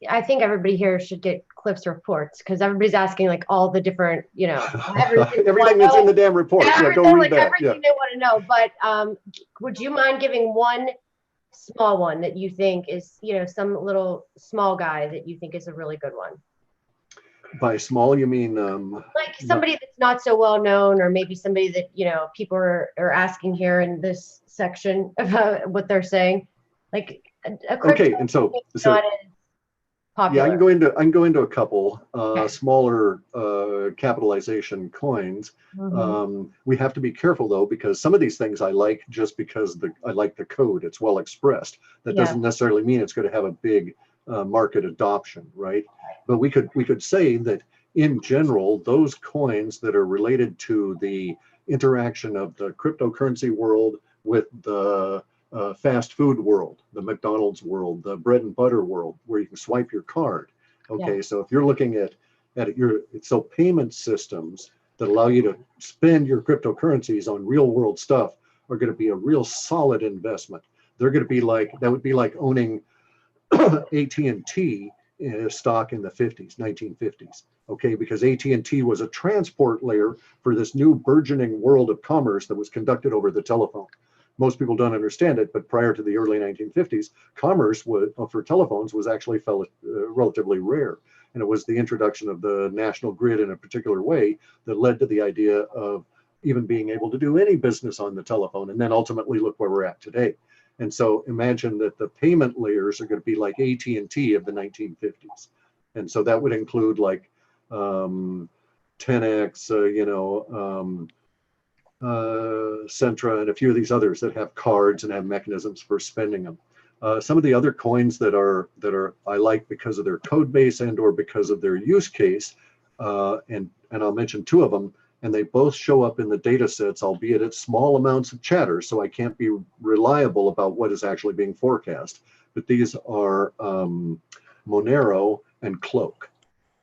I think everybody here should get Clif's reports, because everybody's asking like all the different, everything that's in the damn report. Yeah, go read that. Everything they want to know. But would you mind giving one small one that you think is, some little small guy that you think is a really good one? By small, you mean like somebody that's not so well known, or maybe somebody that people are asking here in this section about what they're saying, like okay. And so not as popular. Yeah, I can go into a couple smaller capitalization coins. Mm-hmm. We have to be careful though, because some of these things I like just because I like the code. It's well expressed. That doesn't necessarily mean it's going to have a big market adoption, right? But we could say that in general, those coins that are related to the interaction of the cryptocurrency world with the fast food world, the McDonald's world, the bread and butter world, where you can swipe your card. Okay, so if you're looking at so payment systems that allow you to spend your cryptocurrencies on real world stuff are going to be a real solid investment. They're going to be that would be like owning AT&T stock in the 50s, 1950s. Okay, because AT&T was a transport layer for this new burgeoning world of commerce that was conducted over the telephone. Most people don't understand it, but prior to the early 1950s, commerce for telephones was actually relatively rare. And it was the introduction of the national grid in a particular way that led to the idea of even being able to do any business on the telephone. And then ultimately look where we're at today. And so imagine that the payment layers are going to be like AT&T of the 1950s. And so that would include like 10X, Centra, and a few of these others that have cards and have mechanisms for spending them. Some of the other coins that are I like because of their code base and or because of their use case, and I'll mention two of them, and they both show up in the data sets, albeit at small amounts of chatter, so I can't be reliable about what is actually being forecast. But these are Monero and Cloak.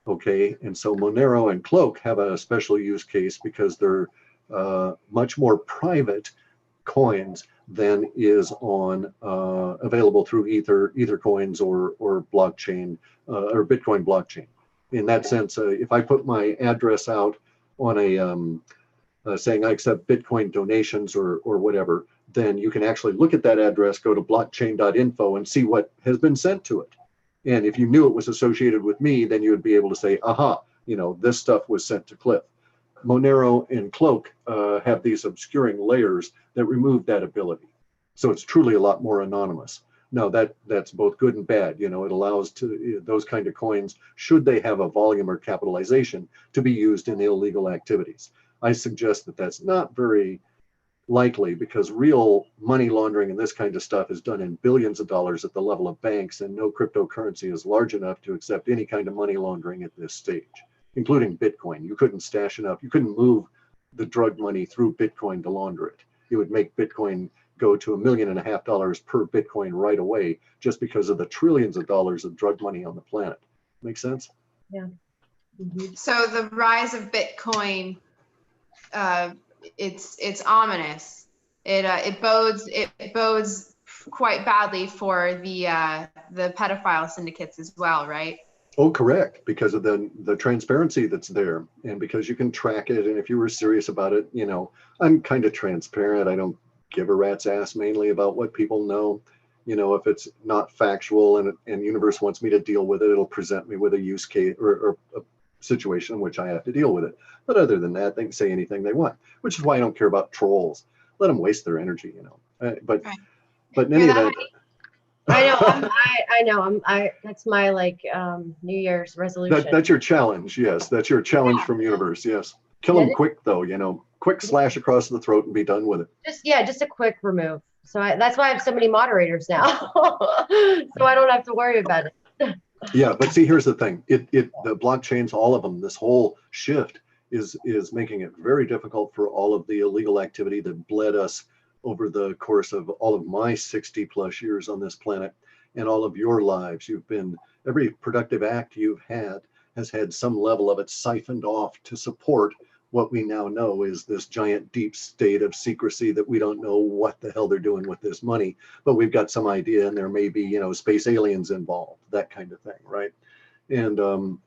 Okay, and so Monero and Cloak have a special use case because they're much more private coins than is on available through Ether coins or blockchain or Bitcoin blockchain. In that sense, if I put my address out on a saying I accept Bitcoin donations or whatever, then you can actually look at that address, go to blockchain.info and see what has been sent to it. And if you knew it was associated with me, then you would be able to say, aha, this stuff was sent to Clif. Monero and Cloak have these obscuring layers that remove that ability. So it's truly a lot more anonymous. Now that's both good and bad. It allows those kind of coins, should they have a volume or capitalization, to be used in illegal activities. I suggest that that's not very likely because real money laundering and this kind of stuff is done in billions of dollars at the level of banks, and no cryptocurrency is large enough to accept any kind of money laundering at this stage, including Bitcoin. You couldn't stash enough. You couldn't move the drug money through Bitcoin to launder it. It would make Bitcoin go to $1.5 million per Bitcoin right away just because of the trillions of dollars of drug money on the planet. Make sense? Yeah. Mm-hmm. So the rise of Bitcoin, it's ominous. It bodes quite badly for the pedophile syndicates as well, right? Oh, correct. Because of the transparency that's there, and because you can track it. And if you were serious about it, I'm kind of transparent. I don't give a rat's ass mainly about what people know. If it's not factual and universe wants me to deal with it, it'll present me with a use case or a situation in which I have to deal with it. But other than that, they can say anything they want, which is why I don't care about trolls. Let them waste their energy, But in any event, I know. That's my New Year's resolution. That's your challenge. Yes, that's your challenge from universe. Yes, kill them quick though. Quick slash across the throat and be done with it. Just a quick remove. So that's why I have so many moderators now, so I don't have to worry about it. Yeah, but see, here's the thing. The blockchains, all of them, this whole shift is making it very difficult for all of the illegal activity that bled us over the course of all of my 60 plus years on this planet and all of your lives. Every productive act you've had has had some level of it siphoned off to support what we now know is this giant deep state of secrecy that we don't know what the hell they're doing with this money, but we've got some idea, and there may be, space aliens involved, that kind of thing, right? And the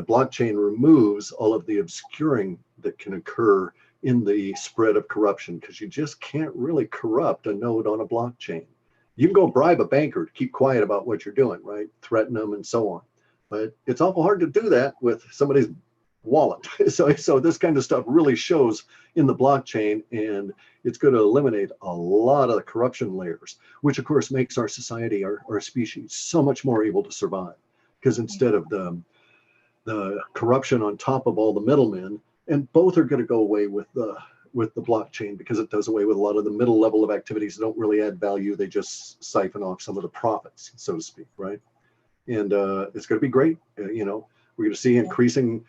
blockchain removes all of the obscuring that can occur in the spread of corruption, because you just can't really corrupt a node on a blockchain. You can go bribe a banker to keep quiet about what you're doing, right? Threaten them and so on. But it's awful hard to do that with somebody's wallet. So this kind of stuff really shows in the blockchain, and it's going to eliminate a lot of the corruption layers, which of course makes our society, our species, so much more able to survive. Because instead of the corruption on top of all the middlemen, and both are going to go away with the blockchain, because it does away with a lot of the middle level of activities that don't really add value. They just siphon off some of the profits, so to speak, right? And it's going to be great. We're going to see increasing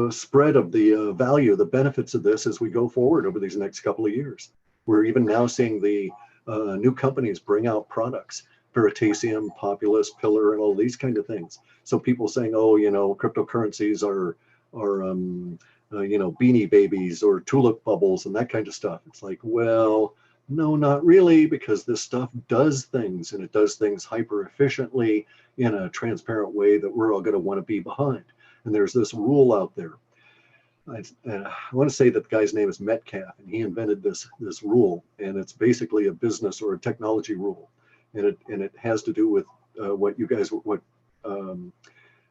spread of the value, the benefits of this as we go forward over these next couple of years. We're even now seeing the new companies bring out products, Veritasium, Populous, Pillar, and all these kind of things. So people saying, oh, cryptocurrencies are beanie babies or tulip bubbles and that kind of stuff. It's like, well, No, not really, because this stuff does things, and it does things hyper efficiently in a transparent way that we're all going to want to be behind. And there's this rule out there. I want to say that the guy's name is Metcalf, and he invented this rule, and it's basically a business or a technology rule, and it has to do with what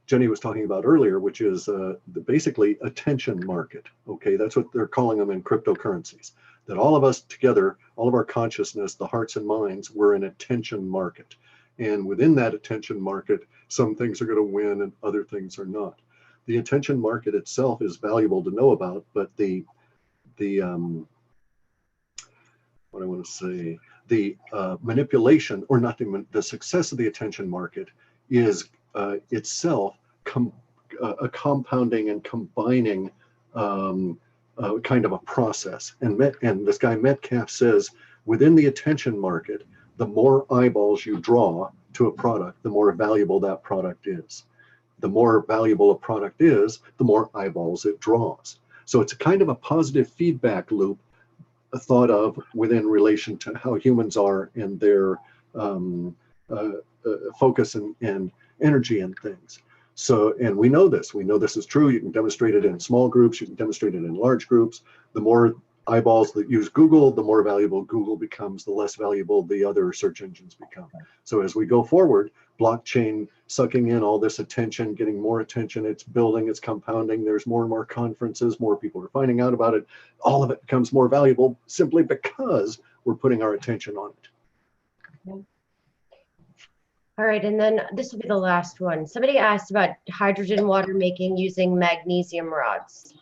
Jenny was talking about earlier, which is basically attention market. Okay, that's what they're calling them in cryptocurrencies. That all of us together, all of our consciousness, the hearts and minds, we're an attention market, and within that attention market, some things are going to win and other things are not. The attention market itself is valuable to know about, but the manipulation, or not the success of the attention market is itself a compounding and combining kind of a process. And this guy Metcalf says, within the attention market, the more eyeballs you draw to a product, the more valuable that product is. The more valuable a product is, the more eyeballs it draws. So it's a kind of a positive feedback loop thought of within relation to how humans are and their focus and energy and things. So, and we know this is true. You can demonstrate it in small groups, you can demonstrate it in large groups. The more eyeballs that use Google, the more valuable Google becomes, the less valuable the other search engines become. So as we go forward, blockchain sucking in all this attention, getting more attention, it's building, it's compounding, there's more and more conferences, more people are finding out about it. All of it becomes more valuable simply because we're putting our attention on it. Okay. All right, and then this will be the last one. Somebody asked about hydrogen water making using magnesium rods.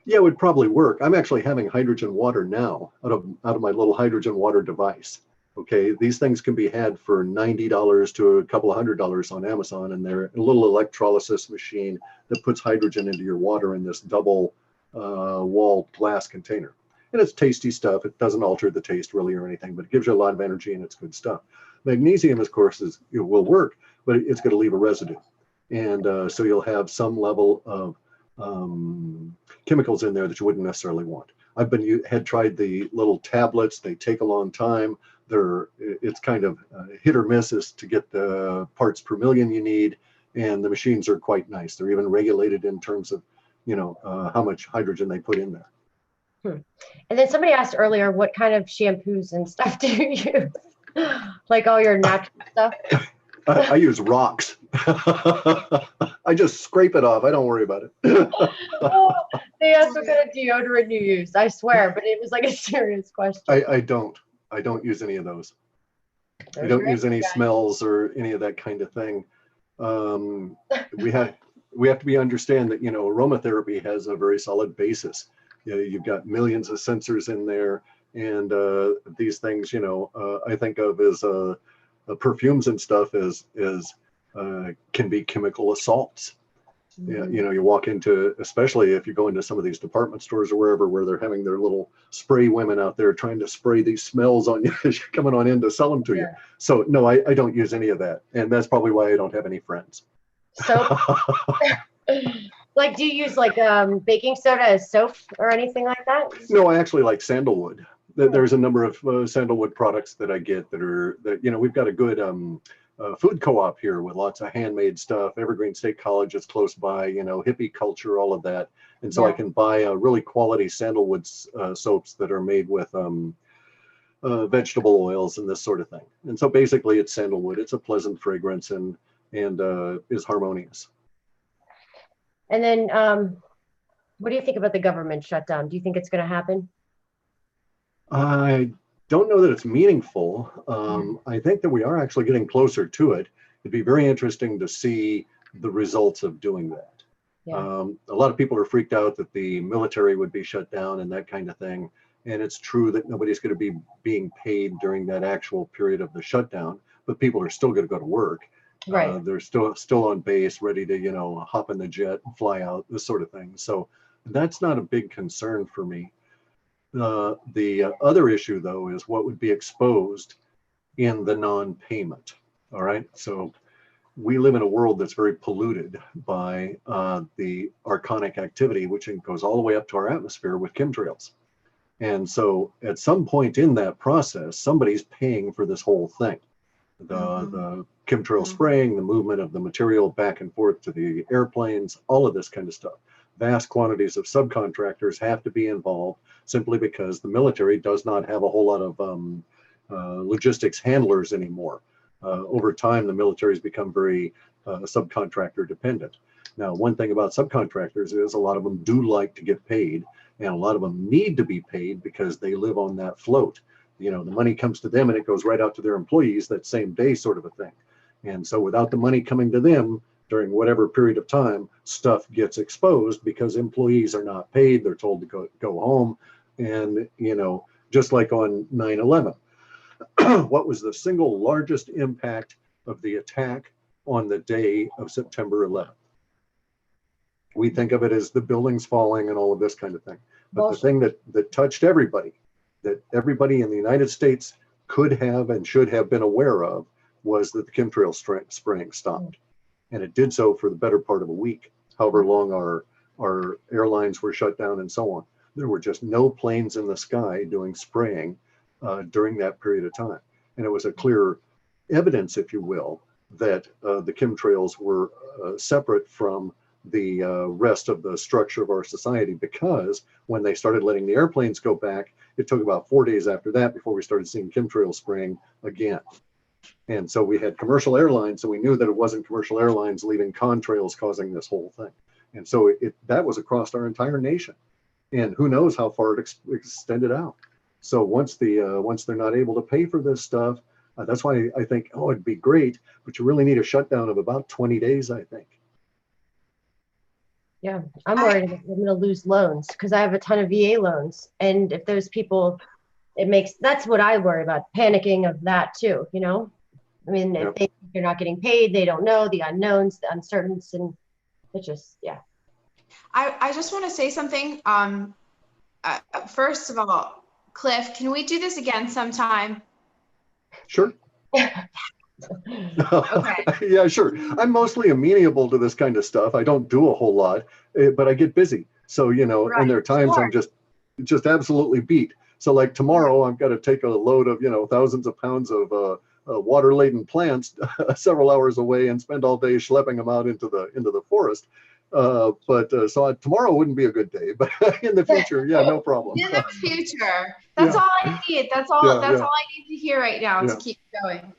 Yeah, it would probably work. I'm actually having hydrogen water now out of my little hydrogen water device. Okay, these things can be had for $90 to a couple of $100 on Amazon, and they're a little electrolysis machine that puts hydrogen into your water in this double walled glass container. And it's tasty stuff. It doesn't alter the taste really or anything, but it gives you a lot of energy and it's good stuff. Magnesium, of course, will work, but it's going to leave a residue. And so you'll have some level of chemicals in there that you wouldn't necessarily want. Had tried the little tablets. They take a long time. It's kind of hit or miss as to get the parts per million you need, and the machines are quite nice. They're even regulated in terms of, how much hydrogen they put in there. And then somebody asked earlier, what kind of shampoos and stuff do you use? Like all your natural stuff? I use rocks. I just scrape it off. I don't worry about it. They asked what kind of deodorant you use. I swear, but it was like a serious question. I don't use any of those. I don't use any smells or any of that kind of thing. We have to understand that aromatherapy has a very solid basis. You've got millions of sensors in there, and these things I think of as perfumes and stuff as can be chemical assaults. Mm-hmm. You walk into, especially if you go into some of these department stores or wherever, where they're having their little spray women out there trying to spray these smells on you as you're coming on in to sell them to you. So no, I don't use any of that, and that's probably why I don't have any friends. So like, do you use like baking soda as soap or anything like that? No, I actually like sandalwood. There's a number of sandalwood products that I get that we've got a good food co-op here with lots of handmade stuff. Evergreen State College is close by, hippie culture, all of that. And so I can buy really quality sandalwood soaps that are made with vegetable oils and this sort of thing. And so basically it's sandalwood. It's a pleasant fragrance and is harmonious. And then what do you think about the government shutdown? Do you think it's going to happen? I don't know that it's meaningful. I think that we are actually getting closer to it. It'd be very interesting to see the results of doing that. Yeah. A lot of people are freaked out that the military would be shut down and that kind of thing. And it's true that nobody's going to be being paid during that actual period of the shutdown, but people are still going to go to work. Right. They're still on base, ready to, hop in the jet and fly out, this sort of thing. So that's not a big concern for me. The other issue, though, is what would be exposed in the non-payment. All right. So we live in a world that's very polluted by the archonic activity, which goes all the way up to our atmosphere with chemtrails. And so at some point in that process, somebody's paying for this whole thing. The chemtrail spraying, the movement of the material back and forth to the airplanes, all of this kind of stuff. Vast quantities of subcontractors have to be involved simply because the military does not have a whole lot of logistics handlers anymore. Over time, the military has become very subcontractor dependent. Now, one thing about subcontractors is a lot of them do like to get paid, and a lot of them need to be paid because they live on that float. You know, the money comes to them and it goes right out to their employees that same day, sort of a thing. And so without the money coming to them during whatever period of time, stuff gets exposed because employees are not paid. They're told to go home. And, you know, just like on 9/11, what was the single largest impact of the attack on the day of September 11th? We think of it as the buildings falling and all of this kind of thing. But the thing that touched everybody, that everybody in the United States could have and should have been aware of, was that the chemtrail spraying stopped. And it did so for the better part of a week, however long our airlines were shut down and so on. There were just no planes in the sky doing spraying during that period of time. And it was a clear evidence, if you will, that the chemtrails were separate from the rest of the structure of our society, because when they started letting the airplanes go back, it took about 4 days after that before we started seeing chemtrail spraying again. And so we had commercial airlines, so we knew that it wasn't commercial airlines leaving contrails causing this whole thing. And so that was across our entire nation. And who knows how far it extended out. So once they're not able to pay for this stuff, that's why I think, oh, it'd be great, but you really need a shutdown of about 20 days, I think. Yeah, I'm worried I'm going to lose loans because I have a ton of VA loans. And if those people, that's what I worry about, panicking of that too, you know? I mean, if they're not getting paid, they don't know the unknowns, the uncertainties, and it just, yeah. I just want to say something. First of all, Cliff, can we do this again sometime? Sure. Okay. Yeah, sure. I'm mostly amenable to this kind of stuff. I don't do a whole lot, but I get busy. So, you know, and there are times I'm just absolutely beat. So like tomorrow, I've got to take a load of, you know, thousands of pounds of water-laden plants several hours away and spend all day schlepping them out into the forest. So tomorrow wouldn't be a good day, but in the future, yeah, no problem. In the future, that's all I need. That's all I need to hear right now to keep going.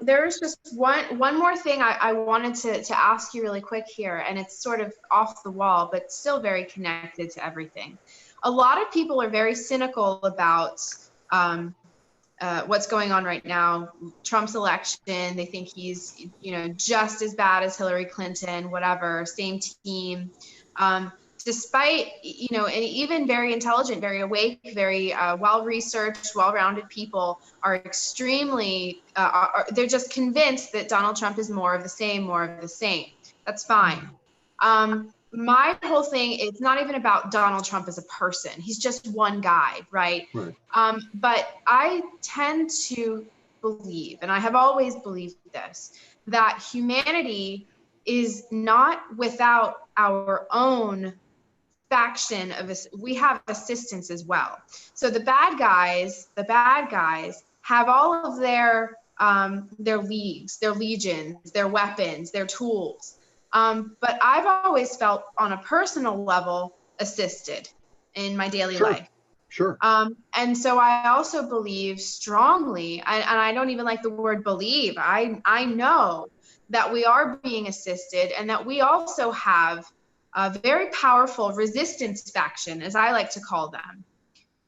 There's just one more thing I wanted to ask you really quick here, and it's sort of off the wall, but still very connected to everything. A lot of people are very cynical about what's going on right now. Trump's election, they think he's, you know, just as bad as Hillary Clinton, whatever, same team. Despite, you know, and even very intelligent, very awake, very well-researched, well-rounded people are extremely, they're just convinced that Donald Trump is more of the same. That's fine. My whole thing, it's not even about Donald Trump as a person. He's just one guy, right? But I tend to believe, and I have always believed this, that humanity is not without our own faction of us. We have assistants as well. So the bad guys have all of their leagues, their legions, their weapons, their tools. But I've always felt on a personal level assisted in my daily life. Sure. And so I also believe strongly, and I don't even like the word believe. I know that we are being assisted, and that we also have a very powerful resistance faction, as I like to call them.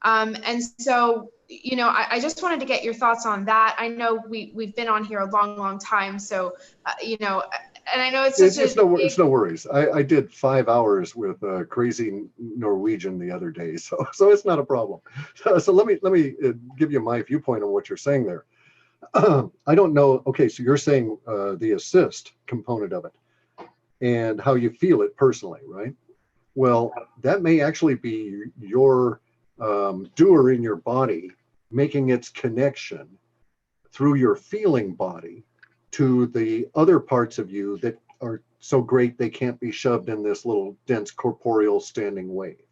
And so, you know, I just wanted to get your thoughts on that. I know we've been on here a long, long time. So, you know, and I know it's no worries. I did 5 hours with a crazy Norwegian the other day, so it's not a problem. So let me give you my viewpoint on what you're saying there. I don't know. Okay, so you're saying the assist component of it and how you feel it personally, right? Well, that may actually be your doer in your body making its connection through your feeling body to the other parts of you that are so great they can't be shoved in this little dense corporeal standing wave.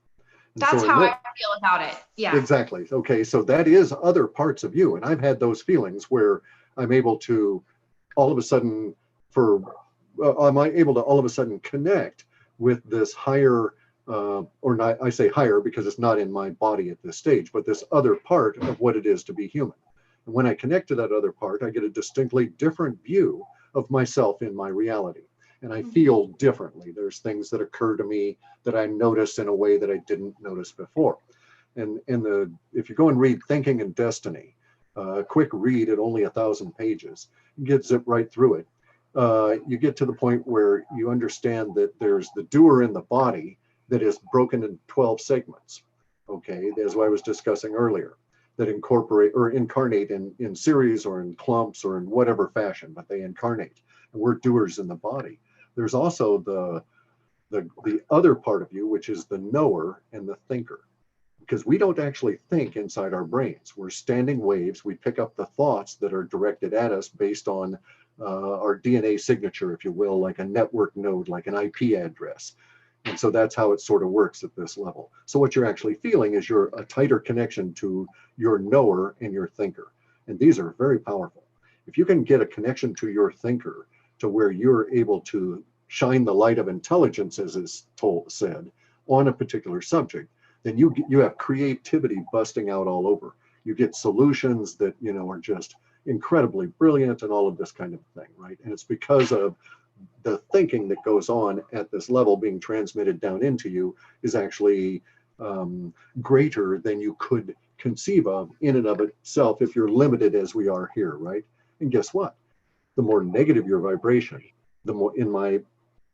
And That's so in how I this, feel about it. Yeah. exactly. Okay, so that is other parts of you. And I've had those feelings where I'm able to all of a sudden am I able to all of a sudden connect with this higher, or not, I say higher because it's not in my body at this stage, but this other part of what it is to be human. And when I connect to that other part, I get a distinctly different view of myself in my reality. And I feel differently. There's things that occur to me that I notice in a way that I didn't notice before. And if you go and read Thinking and Destiny, a quick read at only 1,000 pages, gets it right through it. You get to the point where you understand that there's the doer in the body that is broken in 12 segments. Okay, as I was discussing earlier, that incorporate or incarnate in series or in clumps or in whatever fashion, but they incarnate. And we're doers in the body. There's also the other part of you, which is the knower and the thinker. Because we don't actually think inside our brains. We're standing waves. We pick up the thoughts that are directed at us based on our DNA signature, if you will, like a network node, like an IP address. And so that's how it sort of works at this level. So what you're actually feeling is a tighter connection to your knower and your thinker. And these are very powerful. If you can get a connection to your thinker to where you're able to shine the light of intelligence, as is said, on a particular subject, then you have creativity busting out all over. You get solutions that, are just incredibly brilliant and all of this kind of thing, right? And it's because of the thinking that goes on at this level being transmitted down into you is actually greater than you could conceive of in and of itself if you're limited as we are here, right? And guess what? The more negative your vibration, the more, in my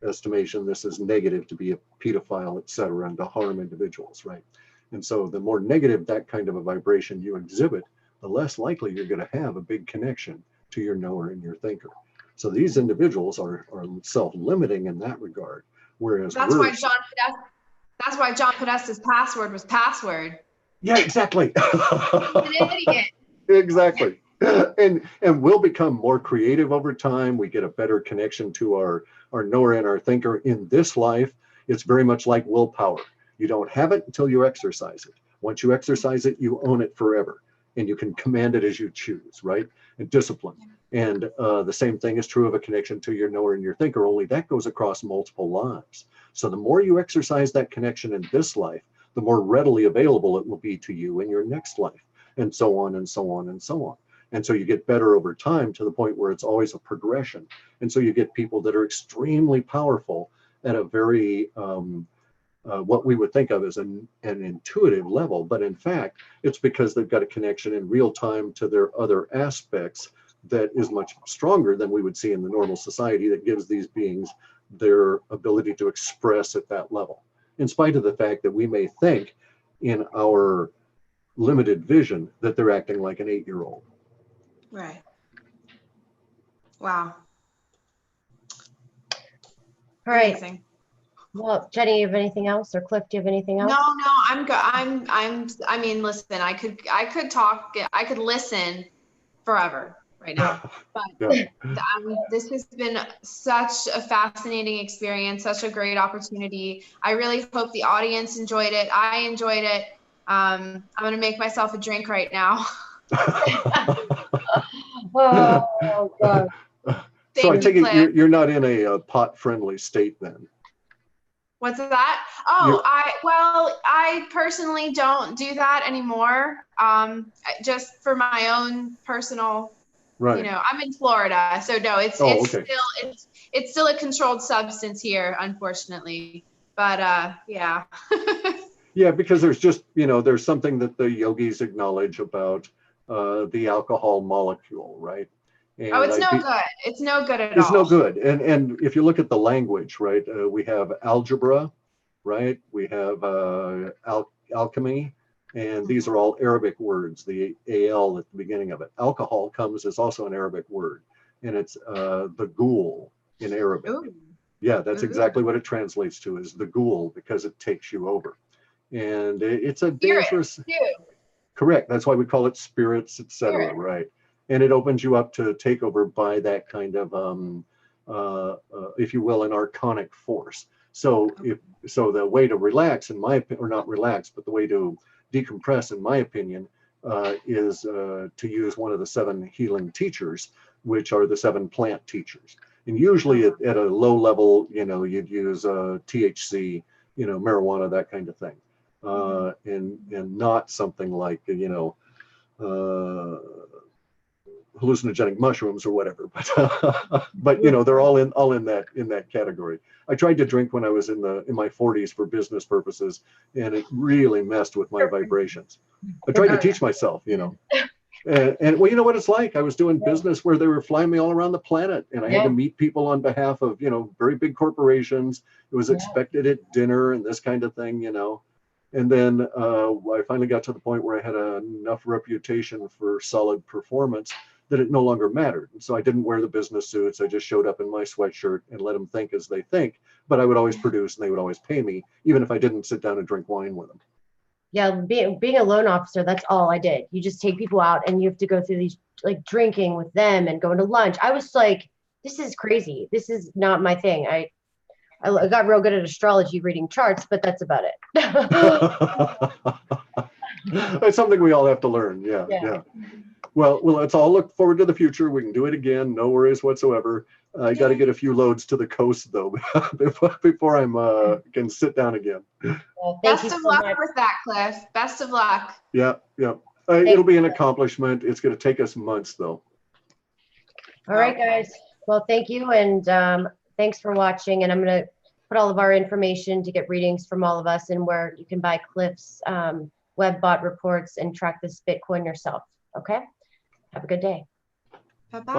estimation, this is negative to be a pedophile, etc., and to harm individuals, right? And so the more negative that kind of a vibration you exhibit, the less likely you're going to have a big connection to your knower and your thinker. So these individuals are self-limiting in that regard, whereas that's why John Podesta's password was password. Yeah, exactly. He's an idiot. Exactly. And we'll become more creative over time. We get a better connection to our knower and our thinker in this life. It's very much like willpower. You don't have it until you exercise it. Once you exercise it, you own it forever. And you can command it as you choose, right? And discipline. And the same thing is true of a connection to your knower and your thinker, only that goes across multiple lives. So the more you exercise that connection in this life, the more readily available it will be to you in your next life, and so on and so on and so on. And so you get better over time to the point where it's always a progression. And so you get people that are extremely powerful at a very, what we would think of as an intuitive level. But in fact, it's because they've got a connection in real time to their other aspects that is much stronger than we would see in the normal society, that gives these beings their ability to express at that level, in spite of the fact that we may think in our limited vision that they're acting like an 8-year-old. Right. Wow. All right. Amazing. Well, Jenny, you have anything else, or Clif, do you have anything else? No, I'm good. I mean, listen, I could talk, I could listen forever right now, but Yeah. This has been such a fascinating experience, such a great opportunity. I really hope the audience enjoyed it. I enjoyed it. I'm going to make myself a drink right now. Oh, God. So I take it you're not in a pot-friendly state then? What's that? Oh, I personally don't do that anymore. Just for my own personal, right. I'm in Florida, so no, it's still a controlled substance here, unfortunately. But yeah. Yeah, because there's just, there's something that the yogis acknowledge about the alcohol molecule, right? And it's no good. It's no good at all. It's no good. And if you look at the language, right, we have algebra, right? We have alchemy, and these are all Arabic words, the al at the beginning of it. Alcohol comes as also an Arabic word, and it's the ghoul in Arabic. Ooh. Yeah, that's exactly what it translates to, is the ghoul, because it takes you over. And it's a dangerous. Correct. That's why we call it spirits, etc. Right. And it opens you up to take over by that kind of, if you will, an archonic force. So so the way to relax, in my opinion, or not relax, but the way to decompress, in my opinion, is to use one of the 7 healing teachers, which are the 7 plant teachers. And usually at a low level, you'd use THC, marijuana, that kind of thing, and not something like, hallucinogenic mushrooms or whatever, but they're all in that category. I tried to drink when I was in my 40s for business purposes, and it really messed with my vibrations. I tried to teach myself, and well, you know what it's like. I was doing business where they were flying me all around the planet, and I had to meet people on behalf of very big corporations. It was expected at dinner and this kind of thing, And then I finally got to the point where I had enough reputation for solid performance that it no longer mattered. And so I didn't wear the business suits. I just showed up in my sweatshirt and let them think as they think. But I would always produce, and they would always pay me, even if I didn't sit down and drink wine with them. Yeah, being a loan officer, that's all I did. You just take people out and you have to go through these, like, drinking with them and going to lunch. I was like, this is crazy. This is not my thing. I got real good at astrology, reading charts, but that's about it. It's something we all have to learn. Yeah. Well, let's all look forward to the future. We can do it again. No worries whatsoever. I got to get a few loads to the coast, though, before I can sit down again. Well, Best of luck with that, Cliff. Best of luck. Yeah. It'll be an accomplishment. It's going to take us months, though. All right, guys. Well, thank you. And thanks for watching. And I'm going to put all of our information to get readings from all of us and where you can buy Clif's web bot reports and track this Bitcoin yourself. Okay? Have a good day. Bye-bye.